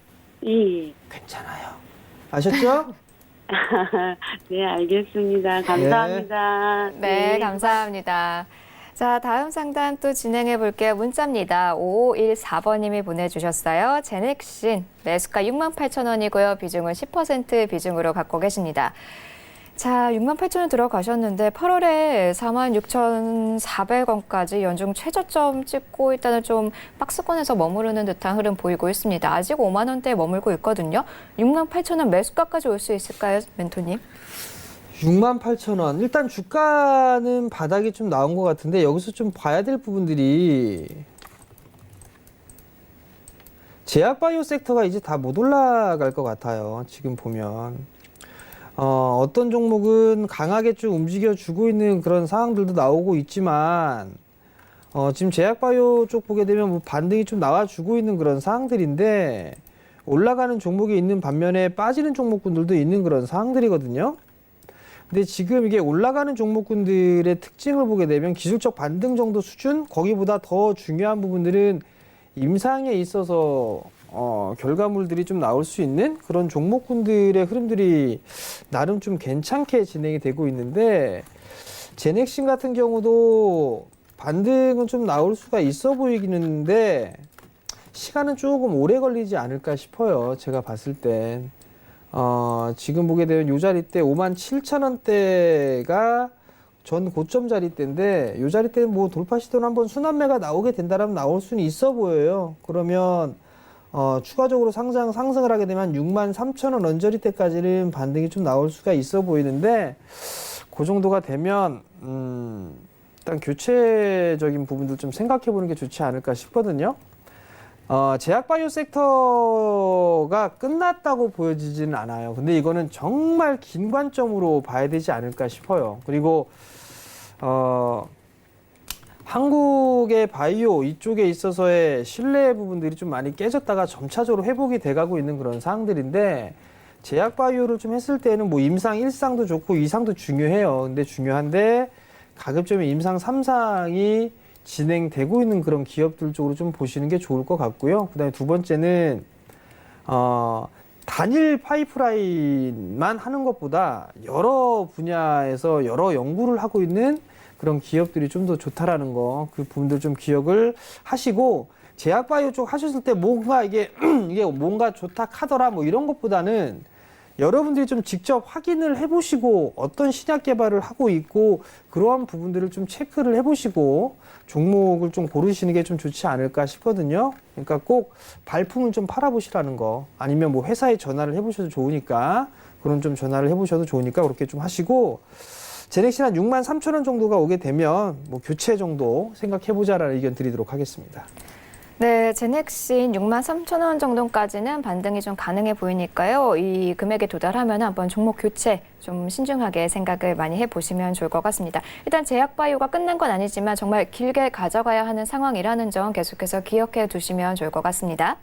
예. 괜찮아요. 아셨죠? 네, 알겠습니다. 감사합니다. 네, 감사합니다. 자, 다음 상담 또 진행해 볼게요. 문자입니다. 5514번님이 보내주셨어요. 제넥신 매수가 68,000원이고요. 비중은 10% 비중으로 갖고 계십니다. 자, 68,000원 들어가셨는데 8월에 46,400원까지 연중 최저점 찍고 일단은 좀 박스권에서 머무르는 듯한 흐름 보이고 있습니다. 아직 5만 원대에 머물고 있거든요. 68,000원 매수가까지 올 수 있을까요, 멘토님? 68,000원. 일단 주가는 바닥이 좀 나온 것 같은데 여기서 좀 봐야 될 부분들이 제약바이오 섹터가 이제 다 못 올라갈 것 같아요. 지금 보면. 어떤 종목은 강하게 좀 움직여주고 있는 그런 상황들도 나오고 있지만 지금 제약바이오 쪽 보게 되면 뭐 반등이 좀 나와주고 있는 그런 상황들인데 올라가는 종목이 있는 반면에 빠지는 종목군들도 있는 그런 상황들이거든요. 근데 지금 이게 올라가는 종목군들의 특징을 보게 되면 기술적 반등 정도 수준, 거기보다 더 중요한 부분들은 임상에 있어서 결과물들이 좀 나올 수 있는 그런 종목군들의 흐름들이 나름 좀 괜찮게 진행이 되고 있는데 제넥신 같은 경우도 반등은 좀 나올 수가 있어 보이기는데 시간은 조금 오래 걸리지 않을까 싶어요. 제가 봤을 땐. 지금 보게 되면 요 자리 때 57,000원대가 전 고점 자리 때인데 요 자리 때는 뭐 돌파 시도는 한번 순환매가 나오게 된다면 나올 수는 있어 보여요. 그러면 추가적으로 상승을 하게 되면 63,000원 언저리 때까지는 반등이 좀 나올 수가 있어 보이는데 그 정도가 되면 일단 교체적인 부분들 좀 생각해 보는 게 좋지 않을까 싶거든요. 제약바이오 섹터가 끝났다고 보여지지는 않아요. 근데 이거는 정말 긴 관점으로 봐야 되지 않을까 싶어요. 그리고 한국의 바이오 이쪽에 있어서의 신뢰 부분들이 좀 많이 깨졌다가 점차적으로 회복이 돼가고 있는 그런 상황들인데 제약바이오를 좀 했을 때는 뭐 임상 1상도 좋고 2상도 중요해요. 근데 중요한데 가급적이면 임상 3상이 진행되고 있는 그런 기업들 쪽으로 좀 보시는 게 좋을 것 같고요. 그다음에 두 번째는 단일 파이프라인만 하는 것보다 여러 분야에서 여러 연구를 하고 있는 그런 기업들이 좀 더 좋다라는 거, 그 부분들 좀 기억을 하시고 제약바이오 쪽 하셨을 때 뭔가 이게 뭔가 좋다 하더라 뭐 이런 것보다는 여러분들이 좀 직접 확인을 해보시고 어떤 신약 개발을 하고 있고 그러한 부분들을 좀 체크를 해보시고 종목을 좀 고르시는 게 좀 좋지 않을까 싶거든요. 그러니까 꼭 발품을 좀 팔아보시라는 거 아니면 뭐 회사에 전화를 해보셔도 좋으니까 그런 좀 전화를 해보셔도 좋으니까 그렇게 좀 하시고 제넥신 한 63,000원 정도가 오게 되면 뭐 교체 정도 생각해보자라는 의견 드리도록 하겠습니다. 네, 제넥신 63,000원 정도까지는 반등이 좀 가능해 보이니까요. 이 금액에 도달하면 한번 종목 교체 좀 신중하게 생각을 많이 해보시면 좋을 것 같습니다. 일단 제약바이오가 끝난 건 아니지만 정말 길게 가져가야 하는 상황이라는 점 계속해서 기억해 두시면 좋을 것 같습니다.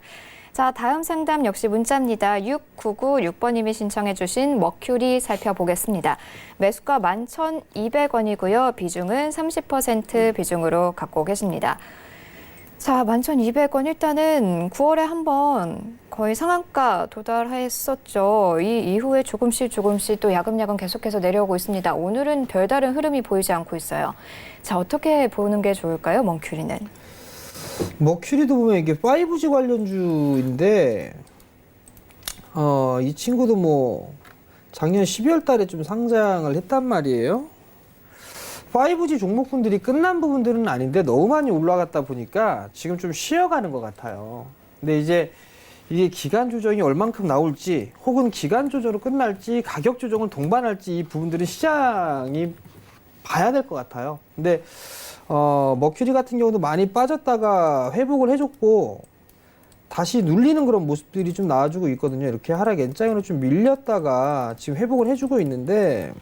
자, 다음 상담 역시 문자입니다. 6996번님이 신청해 주신 머큐리 살펴보겠습니다. 매수가 11,200원이고요. 비중은 30% 비중으로 갖고 계십니다. 자, 11,200원 일단은 9월에 한번 거의 상한가 도달했었죠. 이 이후에 조금씩 또 야금야금 계속해서 내려오고 있습니다. 오늘은 별다른 흐름이 보이지 않고 있어요. 자, 어떻게 보는 게 좋을까요, 머큐리는? 머큐리도 보면 이게 5G 관련주인데, 이 친구도 뭐 작년 12월 달에 좀 상장을 했단 말이에요. 5G 종목분들이 끝난 부분들은 아닌데 너무 많이 올라갔다 보니까 지금 좀 쉬어가는 것 같아요. 근데 이제 이게 기간 조정이 얼만큼 나올지 혹은 기간 조정으로 끝날지 가격 조정을 동반할지 이 부분들은 시장이 봐야 될 것 같아요. 근데 머큐리 같은 경우도 많이 빠졌다가 회복을 해줬고 다시 눌리는 그런 모습들이 좀 나와주고 있거든요. 이렇게 하락 N장으로 좀 밀렸다가 지금 회복을 해주고 있는데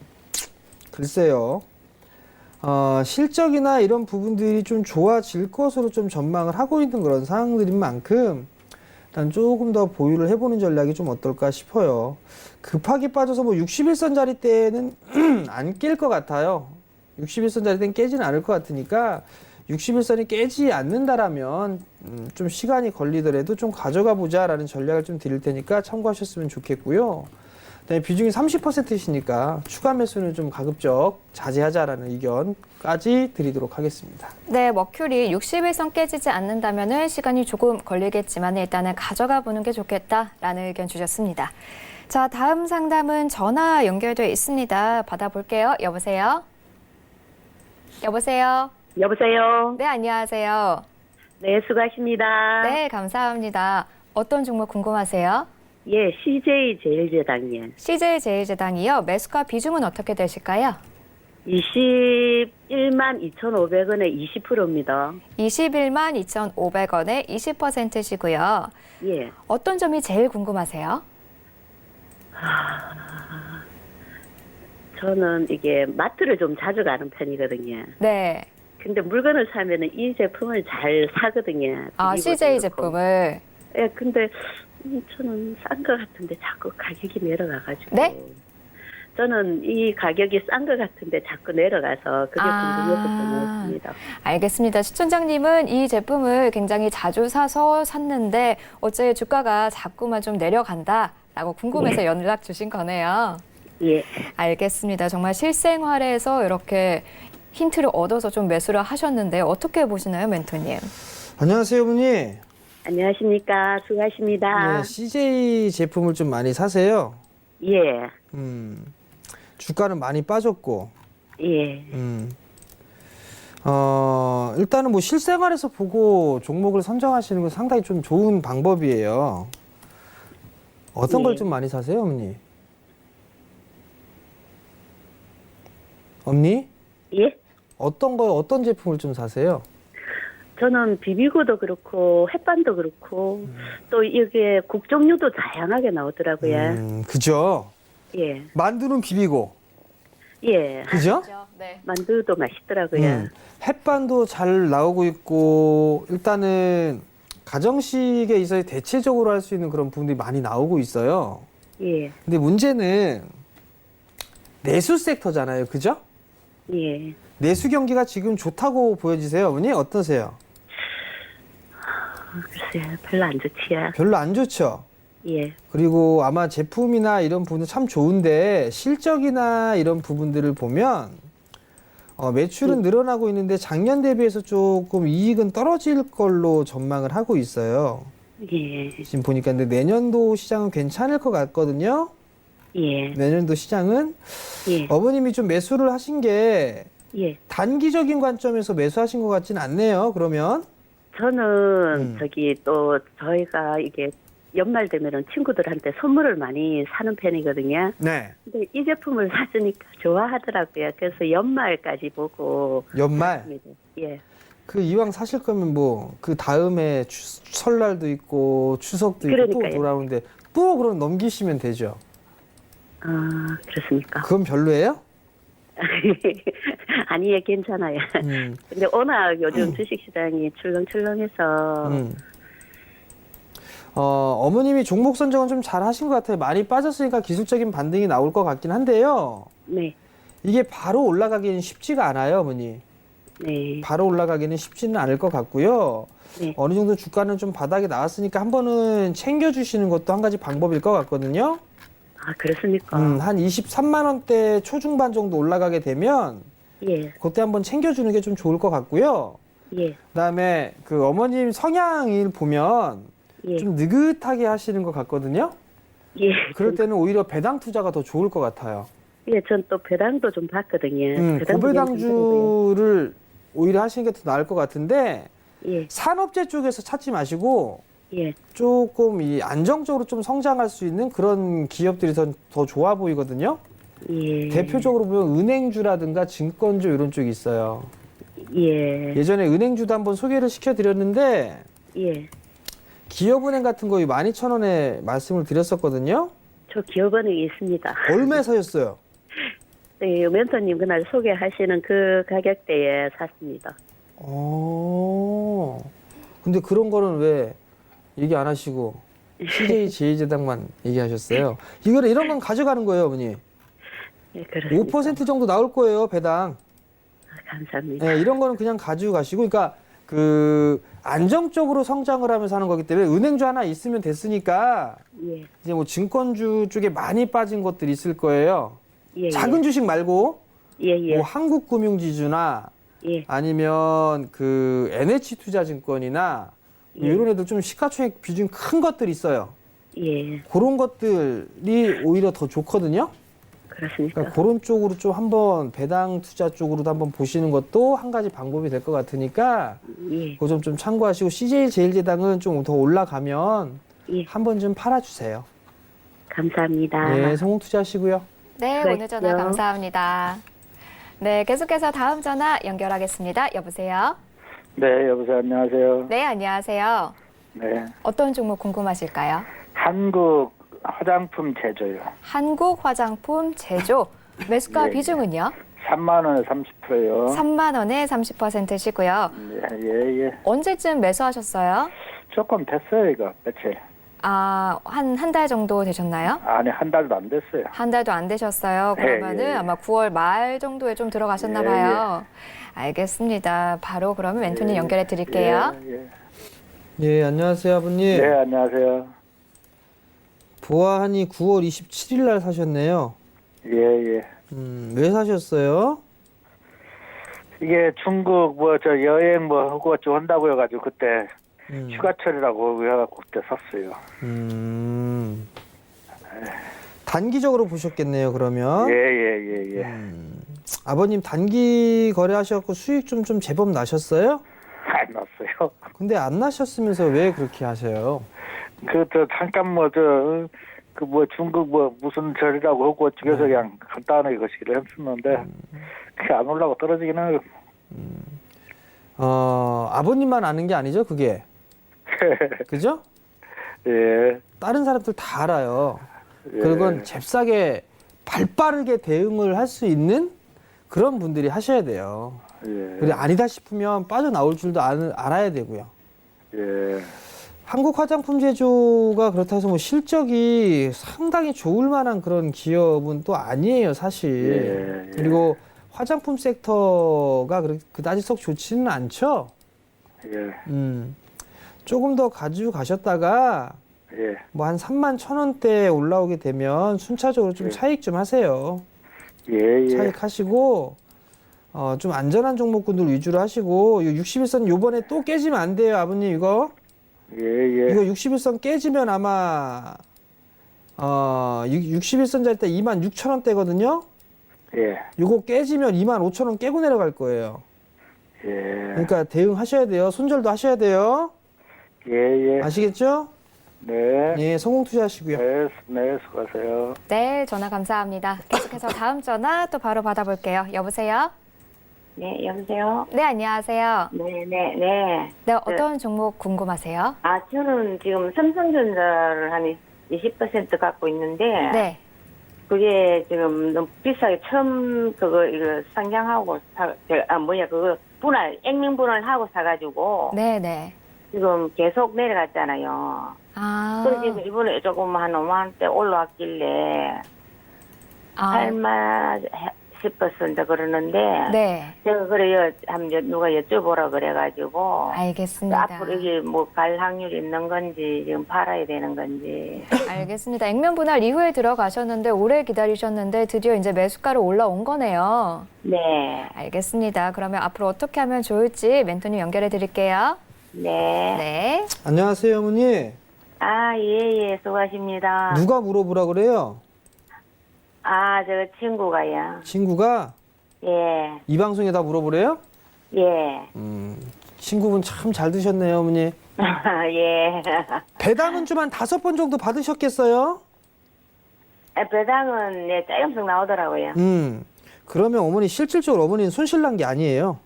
글쎄요. 실적이나 이런 부분들이 좀 좋아질 것으로 좀 전망을 하고 있는 그런 상황들인 만큼 일단 조금 더 보유를 해보는 전략이 좀 어떨까 싶어요. 급하게 빠져서 뭐 61선짜리 때는 안 깰 것 같아요. 61선짜리 때는 깨지는 않을 것 같으니까 61선이 깨지 않는다라면 좀 시간이 걸리더라도 좀 가져가 보자라는 전략을 좀 드릴 테니까 참고하셨으면 좋겠고요. 그다음에 비중이 30%이시니까 추가 매수는 좀 가급적 자제하자라는 의견까지 드리도록 하겠습니다. 네, 머큐리 61선 깨지지 않는다면 시간이 조금 걸리겠지만 일단은 가져가 보는 게 좋겠다라는 의견 주셨습니다. 자, 다음 상담은 전화 연결돼 있습니다. 받아볼게요. 여보세요? 여보세요? 여보세요. 네, 안녕하세요. 네, 수고하십니다. 네, 감사합니다. 어떤 종목 궁금하세요? 예, CJ 제일제당이요. CJ제일제당이요. 매수가 비중은 어떻게 되실까요? 21만 2,500원에 20%입니다. 21만 2,500원에 20%시고요. 예. 어떤 점이 제일 궁금하세요? 저는 이게 마트를 좀 자주 가는 편이거든요. 네. 근데 물건을 사면은 이 제품을 잘 사거든요. 아, 비비고도 CJ 그렇고. 제품을. 예, 근데 저는 싼 것 같은데 자꾸 가격이 내려가가지고. 네? 저는 이 가격이 싼 것 같은데 자꾸 내려가서 그게 궁금해서 좀 넣었습니다. 알겠습니다. 시청자님은 이 제품을 굉장히 자주 사서 샀는데 어째 주가가 자꾸만 좀 내려간다라고 궁금해서 연락 주신 거네요. 예. 알겠습니다. 정말 실생활에서 이렇게 힌트를 얻어서 좀 매수를 하셨는데 어떻게 보시나요, 멘토님? 안녕하세요, 어머니. 안녕하십니까. 수고하십니다. 네, CJ 제품을 좀 많이 사세요. 예. 주가는 많이 빠졌고, 예. 일단은 뭐 실생활에서 보고 종목을 선정하시는 건 상당히 좀 좋은 방법이에요. 어떤 걸 예. 좀 많이 사세요, 어머니? 어머니? 예? 어떤 제품을 좀 사세요? 저는 비비고도 그렇고 햇반도 그렇고 또 이게 국 종류도 다양하게 나오더라고요. 그죠? 예. 만두는 비비고, 예. 그죠? 네. 만두도 맛있더라고요. 햇반도 잘 나오고 있고, 일단은 가정식에 있어서 대체적으로 할 수 있는 그런 부분들이 많이 나오고 있어요. 예. 근데 문제는 내수 섹터잖아요. 그죠? 예. 내수 경기가 지금 좋다고 보여지세요, 어머니? 어떠세요? 글쎄요. 별로 안 좋지요. 별로 안 좋죠? 예. 그리고 아마 제품이나 이런 부분은 참 좋은데 실적이나 이런 부분들을 보면 매출은 늘어나고 있는데 작년 대비해서 조금 이익은 떨어질 걸로 전망을 하고 있어요. 예. 지금 보니까 근데 내년도 시장은 괜찮을 것 같거든요. 예. 내년도 시장은 예. 어머님이 좀 매수를 하신 게 예. 단기적인 관점에서 매수하신 것 같진 않네요. 그러면 저는 저기 또 저희가 이게 연말 되면은 친구들한테 선물을 많이 사는 편이거든요. 네, 근데 이 제품을 사주니까 좋아하더라고요. 그래서 연말까지 보고 연말 샀습니다. 예. 그 이왕 사실 거면 뭐 그 다음에 설날도 있고 추석도 있고 또 그러니까요. 돌아오는데 또 그럼 넘기시면 되죠. 아, 그렇습니까? 그건 별로예요? 아니에요, 괜찮아요. 근데 워낙 요즘 주식시장이 출렁출렁해서 어머님이 종목 선정은 좀 잘 하신 것 같아요. 많이 빠졌으니까 기술적인 반등이 나올 것 같긴 한데요. 네. 이게 바로 올라가기는 쉽지가 않아요, 어머니. 네. 바로 올라가기는 쉽지는 않을 것 같고요. 네. 어느 정도 주가는 좀 바닥에 나왔으니까 한 번은 챙겨주시는 것도 한 가지 방법일 것 같거든요. 아, 그렇습니까? 한 23만 원대 초중반 정도 올라가게 되면 예. 그때 한번 챙겨주는 게 좀 좋을 것 같고요. 예. 그다음에 그 어머님 성향을 보면 예. 좀 느긋하게 하시는 것 같거든요. 예. 그럴 때는 오히려 배당 투자가 더 좋을 것 같아요. 예, 전 또 배당도 좀 봤거든요. 배당도 괜찮더라고요. 고배당주를 오히려 하시는 게 더 나을 것 같은데 예. 산업재 쪽에서 찾지 마시고 예. 조금 이 안정적으로 좀 성장할 수 있는 그런 기업들이 더 좋아 보이거든요. 예. 대표적으로 보면 은행주라든가 증권주 이런 쪽이 있어요. 예. 예전에 은행주도 한번 소개를 시켜드렸는데 예. 기업은행 같은 거 12,000원에 말씀을 드렸었거든요. 저 기업은행에 있습니다. 얼마에 사셨어요? 네, 멘토님 그날 소개하시는 그 가격대에 샀습니다. 근데 그런 거는 왜 얘기 안 하시고 CJ 제2제당만 얘기하셨어요? 이런 건 가져가는 거예요, 어머니. 네, 그렇습니다. 5% 정도 나올 거예요, 배당. 감사합니다. 네, 이런 거는 그냥 가지고 가시고, 그러니까 그 안정적으로 성장을 하면서 하는 거기 때문에 은행주 하나 있으면 됐으니까 예. 이제 뭐 증권주 쪽에 많이 빠진 것들이 있을 거예요. 예. 작은 주식 말고 예. 예. 뭐 한국금융지주나 예. 아니면 그 NH투자증권이나 예. 이런 애들 좀 시가총액 비중 큰 것들이 있어요. 예. 그런 것들이 오히려 더 좋거든요. 그렇습니까? 그러니까 그런 쪽으로 좀 한번 배당 투자 쪽으로도 한번 보시는 것도 한 가지 방법이 될 것 같으니까 예. 그거 좀 참고하시고 CJ 제일제당은 좀 더 올라가면 예. 한번 좀 팔아주세요. 감사합니다. 네, 성공 투자하시고요. 네, 오늘 전화 그럴게요. 감사합니다. 네, 계속해서 다음 전화 연결하겠습니다. 여보세요? 네, 여보세요. 안녕하세요. 네, 안녕하세요. 네. 어떤 종목 궁금하실까요? 한국 화장품 제조요. 한국 화장품 제조. 매수가 예, 비중은요? 3만 원에 30%요. 3만 원에 30%시고요. 예. 언제쯤 매수하셨어요? 조금 됐어요, 이거. 며칠. 아, 한 달 정도 되셨나요? 아니, 한 달도 안 됐어요. 한 달도 안 되셨어요. 그러면은 예. 아마 9월 말 정도에 좀 들어가셨나 예, 봐요. 알겠습니다. 바로 그러면 멘토님 연결해 드릴게요. 예. 예, 안녕하세요, 아버님. 네, 안녕하세요. 보아하니 9월 27일 날 사셨네요. 예. 왜 사셨어요? 이게 중국 여행 하고 좀 한다고 해가지고 그때 휴가철이라고 해갖고 그때 샀어요. 단기적으로 보셨겠네요, 그러면. 예. 아버님 단기 거래하셔갖고 수익 좀 제법 나셨어요? 안 났어요. 근데 안 나셨으면서 왜 그렇게 하셔요? 잠깐 중국 무슨 절이라고 하고 쪽에서 그냥 간단하게 거시기를 했었는데 그게 안 올라고 떨어지긴 해요. 아버님만 아는 게 아니죠, 그게. 그죠? 예. 다른 사람들 다 알아요. 예. 그건 잽싸게 발빠르게 대응을 할 수 있는 그런 분들이 하셔야 돼요. 예. 그래 아니다 싶으면 빠져나올 줄도 알아야 되고요. 예. 한국 화장품 제조가 그렇다 해서 뭐 실적이 상당히 좋을 만한 그런 기업은 또 아니에요, 사실. 예. 그리고 화장품 섹터가 그다지 썩 좋지는 않죠. 예. 조금 더 가지고 가셨다가 예. 뭐 한 31,000원대 올라오게 되면 순차적으로 좀 예. 차익 좀 하세요. 예. 차익하시고 좀 안전한 종목군들 위주로 하시고 61선 요번에 또 깨지면 안 돼요, 아버님 이거. 예. 이거 61선 깨지면 아마 61선짜리 때 26,000원대거든요. 예. 이거 깨지면 25,000원 깨고 내려갈 거예요. 예. 그러니까 대응하셔야 돼요. 손절도 하셔야 돼요. 예. 아시겠죠? 네. 예, 성공 투자하시고요. 네, 수고하세요. 네, 전화 감사합니다. 계속해서 다음 전화 또 바로 받아볼게요. 여보세요? 네, 여보세요? 네, 안녕하세요. 네. 네, 어떤 종목 궁금하세요? 저는 지금 삼성전자를 한 20% 갖고 있는데, 네. 그게 지금 너무 비싸게 처음 이거 상장하고, 액면 분할하고 사가지고, 네. 지금 계속 내려갔잖아요. 그래서 지금 이번에 조금 한 5만 원대 올라왔길래, 싶어서 이제 그러는데 네, 제가 그래요. 한번 누가 여쭤보라 그래가지고 알겠습니다. 앞으로 이게 뭐 갈 확률이 있는 건지 지금 팔아야 되는 건지. 알겠습니다. 액면 분할 이후에 들어가셨는데 오래 기다리셨는데 드디어 이제 매수가로 올라온 거네요. 네. 알겠습니다. 그러면 앞으로 어떻게 하면 좋을지 멘토님 연결해 드릴게요. 네. 네. 안녕하세요, 어머니. 아, 예, 수고하십니다. 누가 물어보라 그래요? 저 친구가요. 친구가 예, 이 방송에다 물어보래요? 예. 친구분 참 잘 드셨네요, 어머니. 예. 배당은 좀 한 5번 정도 받으셨겠어요? 배당은 네, 조금씩 나오더라고요. 그러면 어머니 실질적으로 어머니는 손실난 게 아니에요.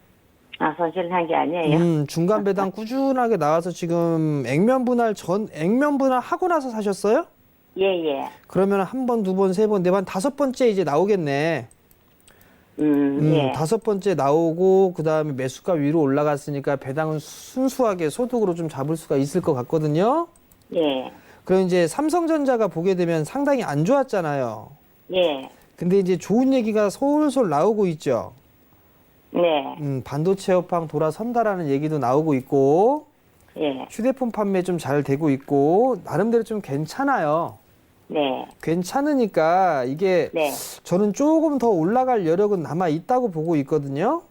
손실한 게 아니에요. 중간 배당 꾸준하게 나와서 지금 액면 분할 하고 나서 사셨어요? 예, 예. 그러면 한 번, 두 번, 세 번, 네 번, 5번째 이제 나오겠네. 예. 5번째 나오고 그다음에 매수가 위로 올라갔으니까 배당은 순수하게 소득으로 좀 잡을 수가 있을 것 같거든요. 예. 그럼 이제 삼성전자가 보게 되면 상당히 안 좋았잖아요. 예. 근데 이제 좋은 얘기가 솔솔 나오고 있죠. 네. 반도체 업황 돌아선다라는 얘기도 나오고 있고, 예. 휴대폰 판매 좀 잘 되고 있고, 나름대로 좀 괜찮아요. 네. 괜찮으니까 이게 네. 저는 조금 더 올라갈 여력은 남아 있다고 보고 있거든요.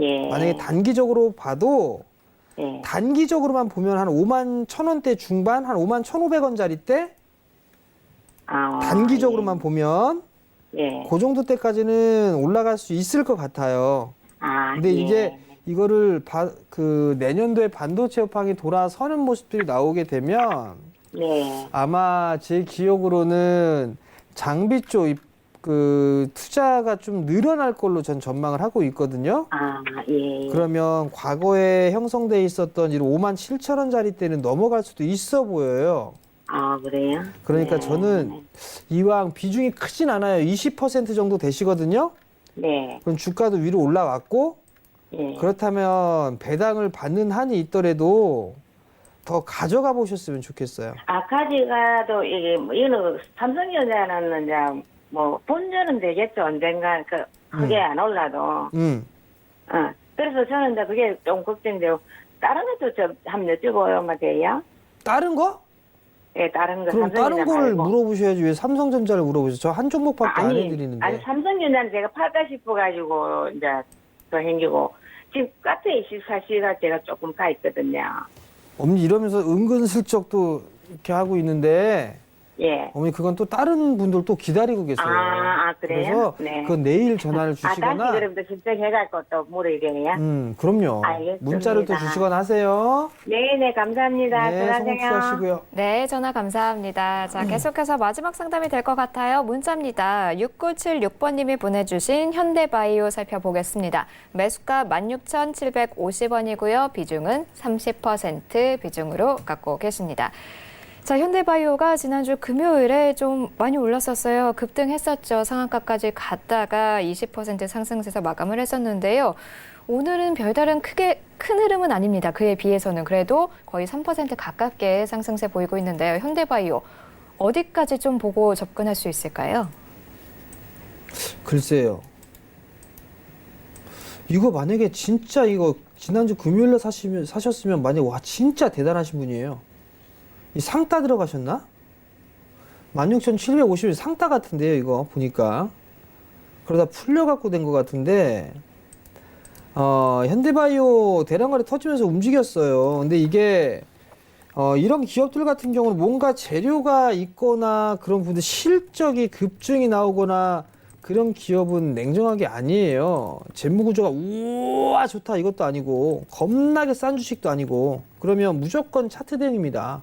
예. 만약에 단기적으로 봐도 예. 단기적으로만 보면 한 5만 1,000원대 중반, 한 5만 1,500원짜리 때 단기적으로만 보면 예. 그 정도 때까지는 올라갈 수 있을 것 같아요. 근데 예. 이제 이거를 그 내년도에 반도체 업황이 돌아서는 모습들이 나오게 되면 네. 아마 제 기억으로는 장비 쪽 그 투자가 좀 늘어날 걸로 전 전망을 하고 있거든요. 예. 그러면 과거에 형성돼 있었던 이런 5만 7천 원짜리 때는 넘어갈 수도 있어 보여요. 그래요? 그러니까 네. 저는 이왕 비중이 크진 않아요. 20% 정도 되시거든요. 네. 그럼 주가도 위로 올라왔고 예. 그렇다면 배당을 받는 한이 있더라도 더 가져가 보셨으면 좋겠어요. 가지가도 이게 이거는 삼성전자는 이제 뭐 본전은 되겠죠. 언젠가 크게 안 올라도. 그래서 저는 이제 그게 좀 걱정되고 다른 것도 좀 한번 여쭤보면 돼요? 다른 거? 예, 다른 거. 그럼 다른 삼성전자 걸 말고. 물어보셔야지 왜 삼성전자를 물어보세요? 저 한 종목밖에 안 해드리는데. 아니 삼성전자는 제가 팔까 싶어가지고 이제 더 행기고 지금 카페 24시가 제가 조금 가 있거든요. 어머니 이러면서 은근슬쩍 또 이렇게 하고 있는데 예. 어머니 그건 또 다른 분들 또 기다리고 계세요. 그래요? 그래서 네. 그건 내일 전화를 다시 주시거나 그럼 또 신청해갖고 또 물어야겠네요. 그럼요. 알겠습니다. 문자를 또 주시거나 하세요. 네네, 감사합니다. 네, 성공 들어가세요. 투자하시고요. 네, 전화 감사합니다. 자, 계속해서 마지막 상담이 될 것 같아요. 문자입니다. 6976번님이 보내주신 현대바이오 살펴보겠습니다. 매수가 16,750원이고요. 비중은 30% 비중으로 갖고 계십니다. 자, 현대바이오가 지난주 금요일에 좀 많이 올랐었어요. 급등했었죠. 상한가까지 갔다가 20% 상승세서 마감을 했었는데요. 오늘은 별다른 큰 흐름은 아닙니다. 그에 비해서는 그래도 거의 3% 가깝게 상승세 보이고 있는데요. 현대바이오 어디까지 좀 보고 접근할 수 있을까요? 글쎄요. 이거 만약에 진짜 이거 지난주 금요일에 사셨으면 만약에 와 진짜 대단하신 분이에요. 이 상따 들어가셨나? 16,750원 상따 같은데요, 이거 보니까. 그러다 풀려갖고 된 것 같은데, 현대바이오 대량거래 터지면서 움직였어요. 근데 이게, 이런 기업들 같은 경우는 뭔가 재료가 있거나 그런 분들 실적이 급증이 나오거나 그런 기업은 냉정하게 아니에요. 재무구조가 우와 좋다 이것도 아니고 겁나게 싼 주식도 아니고 그러면 무조건 차트 대응입니다.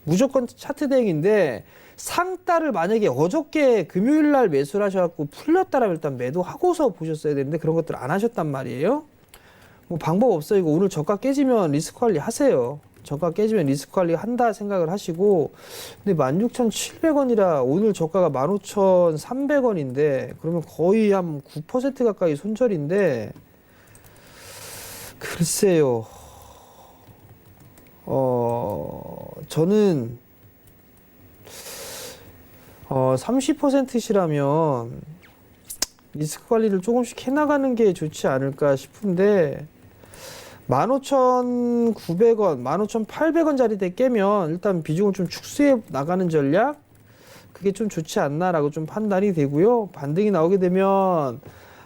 무조건 차트 대응인데 상따를 만약에 어저께 금요일 날 매수를 하셔갖고 풀렸다라면 일단 매도하고서 보셨어야 되는데 그런 것들 안 하셨단 말이에요. 뭐 방법 없어요. 이거 오늘 저가 깨지면 리스크 관리 하세요. 저가 깨지면 리스크 관리 한다 생각을 하시고 근데 16,700원이라 오늘 저가가 15,300원인데 그러면 거의 한 9% 가까이 손절인데 글쎄요. 저는 30%시라면 리스크 관리를 조금씩 해나가는 게 좋지 않을까 싶은데 15,900원, 15,800원짜리 대 깨면 일단 비중을 좀 축소해 나가는 전략 그게 좀 좋지 않나라고 좀 판단이 되고요. 반등이 나오게 되면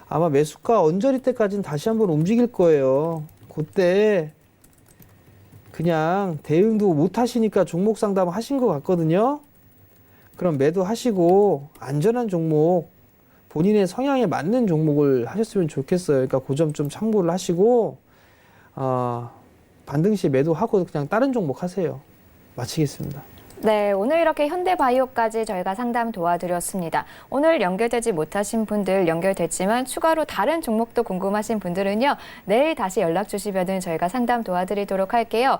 아마 매수가 언저리 때까지는 다시 한번 움직일 거예요. 그때 그냥 대응도 못 하시니까 종목 상담 하신 것 같거든요. 그럼 매도하시고 안전한 종목, 본인의 성향에 맞는 종목을 하셨으면 좋겠어요. 그러니까 그 점 좀 참고를 하시고 반등 시 매도하고 그냥 다른 종목 하세요. 마치겠습니다. 네, 오늘 이렇게 현대바이오까지 저희가 상담 도와드렸습니다. 오늘 연결되지 못하신 분들, 연결됐지만 추가로 다른 종목도 궁금하신 분들은요. 내일 다시 연락 주시면 저희가 상담 도와드리도록 할게요.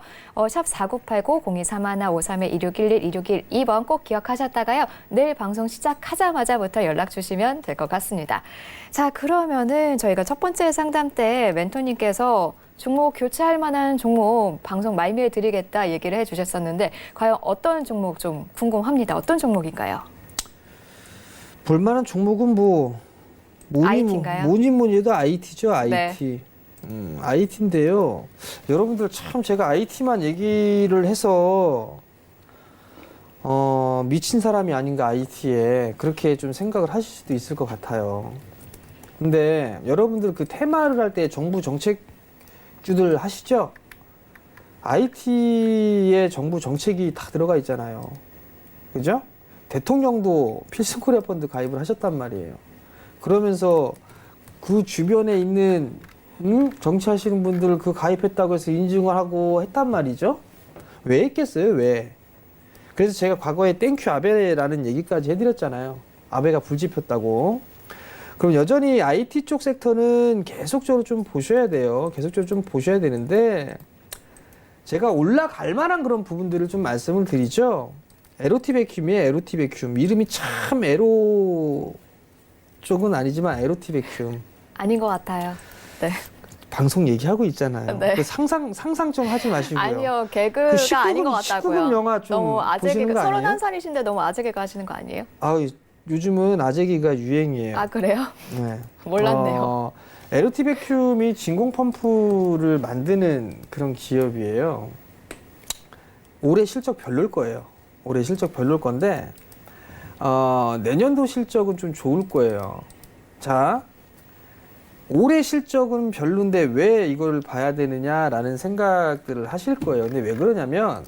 샵 4980-0231-53-2611-2612번 꼭 기억하셨다가요. 내일 방송 시작하자마자부터 연락 주시면 될 것 같습니다. 자, 그러면은 저희가 첫 번째 상담 때 멘토님께서 종목 교체할 만한 종목 방송 말미에 드리겠다 얘기를 해주셨었는데 과연 어떤 종목 좀 궁금합니다. 어떤 종목인가요? 볼만한 종목은 IT인가요? 뭐니 해도 IT죠, IT. 네. IT인데요. 여러분들 참 제가 IT만 얘기를 해서 미친 사람이 아닌가 IT에 그렇게 좀 생각을 하실 수도 있을 것 같아요. 근데 여러분들 그 테마를 할 때 정부 정책주들 하시죠? IT에 정부 정책이 다 들어가 있잖아요. 그죠? 대통령도 필승코리아 펀드 가입을 하셨단 말이에요. 그러면서 그 주변에 있는 정치하시는 분들 그 가입했다고 해서 인증을 하고 했단 말이죠. 왜 했겠어요? 왜? 그래서 제가 과거에 땡큐 아베라는 얘기까지 해드렸잖아요. 아베가 불 지폈다고. 그럼 여전히 IT 쪽 섹터는 계속적으로 좀 보셔야 돼요. 계속적으로 좀 보셔야 되는데 제가 올라갈 만한 그런 부분들을 좀 말씀을 드리죠. 에로티 베큐움이에요. 에로티 베큐움. 이름이 참 에로 쪽은 아니지만 에로티 베큐움. 아닌 것 같아요. 네. 방송 얘기하고 있잖아요. 네. 그 상상 좀 하지 마시고요. 아니요. 개그가 그 19금, 아닌 것 같다고요. 19금 영화 좀 너무 아재 보시는 개그, 거 아니에요? 31살이신데 너무 아재 개그 하시는 거 아니에요? 요즘은 아재기가 유행이에요. 아, 그래요? 네. 몰랐네요. 에로티 베큐움이 진공 펌프를 만드는 그런 기업이에요. 올해 실적 별로일 거예요. 올해 실적 별로일 건데 내년도 실적은 좀 좋을 거예요. 자, 올해 실적은 별론데 왜 이걸 봐야 되느냐라는 생각들을 하실 거예요. 근데 왜 그러냐면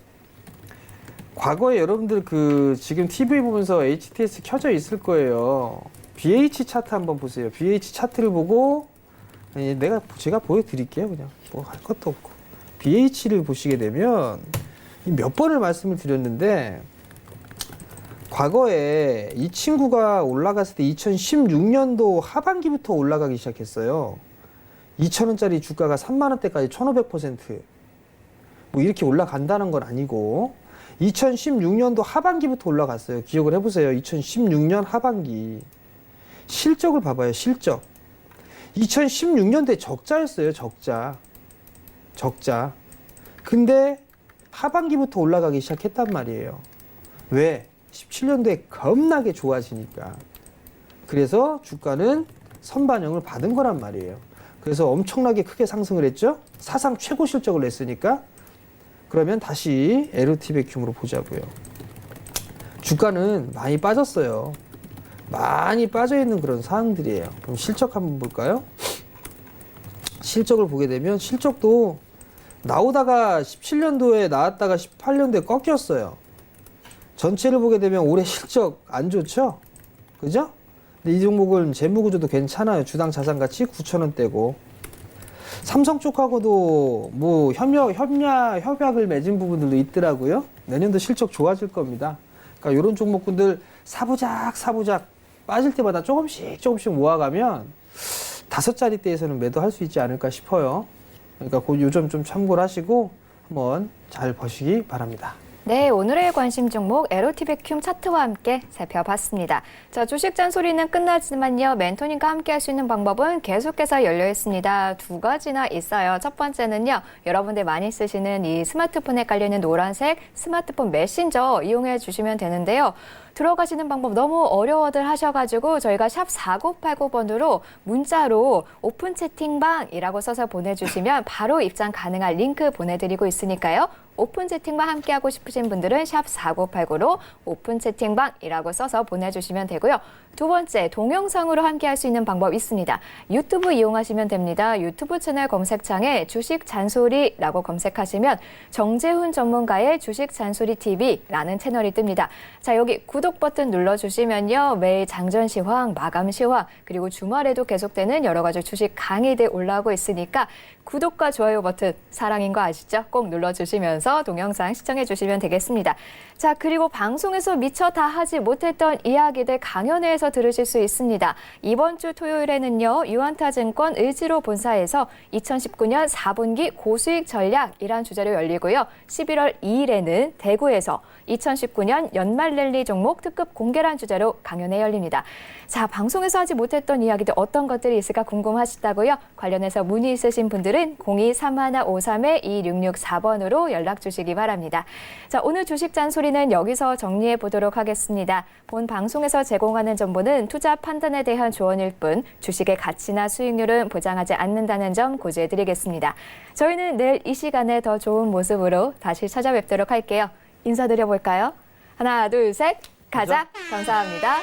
과거에 여러분들 그 지금 TV 보면서 HTS 켜져 있을 거예요. BH 차트 한번 보세요. BH 차트를 보고 제가 보여드릴게요. 그냥 뭐 할 것도 없고 BH를 보시게 되면 몇 번을 말씀을 드렸는데 과거에 이 친구가 올라갔을 때 2016년도 하반기부터 올라가기 시작했어요. 2,000원짜리 주가가 3만 원대까지 1,500% 뭐 이렇게 올라간다는 건 아니고 2016년도 하반기부터 올라갔어요. 기억을 해보세요. 2016년 하반기 실적을 봐봐요. 실적 2016년도에 적자였어요. 적자. 근데 하반기부터 올라가기 시작했단 말이에요. 왜? 17년도에 겁나게 좋아지니까. 그래서 주가는 선반영을 받은 거란 말이에요. 그래서 엄청나게 크게 상승을 했죠. 사상 최고 실적을 냈으니까. 그러면 다시 에로티 베큐움으로 보자고요. 주가는 많이 빠졌어요. 많이 빠져있는 그런 상황들이에요. 그럼 실적 한번 볼까요? 실적을 보게 되면 실적도 나오다가 17년도에 나왔다가 18년도에 꺾였어요. 전체를 보게 되면 올해 실적 안 좋죠? 그죠? 근데 이 종목은 재무구조도 괜찮아요. 주당 자산가치 9,000원대고. 삼성 쪽하고도 뭐 협약을 맺은 부분들도 있더라고요. 내년도 실적 좋아질 겁니다. 그러니까 이런 종목군들 사부작 빠질 때마다 조금씩 모아가면 5자리대에서는 매도할 수 있지 않을까 싶어요. 그러니까 그 요점 좀 참고를 하시고 한번 잘 보시기 바랍니다. 네, 오늘의 관심 종목 LOT 백큐ම් 차트와 함께 살펴봤습니다. 자, 주식 잔소리는 끝나지만요. 멘토님과 함께 할 수 있는 방법은 계속해서 열려 있습니다. 두 가지나 있어요. 첫 번째는요. 여러분들 많이 쓰시는 이 스마트폰에 깔려있는 노란색 스마트폰 메신저 이용해 주시면 되는데요. 들어가시는 방법 너무 어려워들 하셔가지고 저희가 샵 4989번으로 문자로 오픈 채팅방이라고 써서 보내주시면 바로 입장 가능한 링크 보내드리고 있으니까요. 오픈 채팅방 함께하고 싶으신 분들은 샵 4989로 오픈 채팅방이라고 써서 보내주시면 되고요. 두 번째, 동영상으로 함께할 수 있는 방법 있습니다. 유튜브 이용하시면 됩니다. 유튜브 채널 검색창에 주식 잔소리라고 검색하시면 정재훈 전문가의 주식 잔소리 TV라는 채널이 뜹니다. 자, 여기 구독 버튼 눌러주시면요. 매일 장전 시황, 마감 시황, 그리고 주말에도 계속되는 여러 가지 주식 강의들 올라오고 있으니까 구독과 좋아요 버튼 사랑인 거 아시죠? 꼭 눌러주시면서 동영상 시청해 주시면 되겠습니다. 자, 그리고 방송에서 미처 다 하지 못했던 이야기들 강연회에서 들으실 수 있습니다. 이번 주 토요일에는요. 유한타증권 을지로 본사에서 2019년 4분기 고수익 전략이란 주제로 열리고요. 11월 2일에는 대구에서 2019년 연말 랠리 종목 특급 공개란 주제로 강연회 열립니다. 자, 방송에서 하지 못했던 이야기들 어떤 것들이 있을까 궁금하시다고요? 관련해서 문의 있으신 분들은 02-3153-2664번으로 연락 주시기 바랍니다. 자, 오늘 주식 잔소리는 여기서 정리해 보도록 하겠습니다. 본 방송에서 제공하는 정보는 투자 판단에 대한 조언일 뿐 주식의 가치나 수익률은 보장하지 않는다는 점 고지해 드리겠습니다. 저희는 내일 이 시간에 더 좋은 모습으로 다시 찾아뵙도록 할게요. 인사드려 볼까요? 하나, 둘, 셋, 가자. 감사합니다.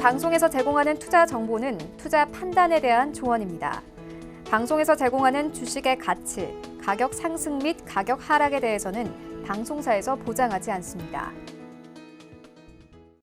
방송에서 제공하는 투자 정보는 투자 판단에 대한 조언입니다. 방송에서 제공하는 주식의 가치, 가격 상승 및 가격 하락에 대해서는 방송사에서 보장하지 않습니다.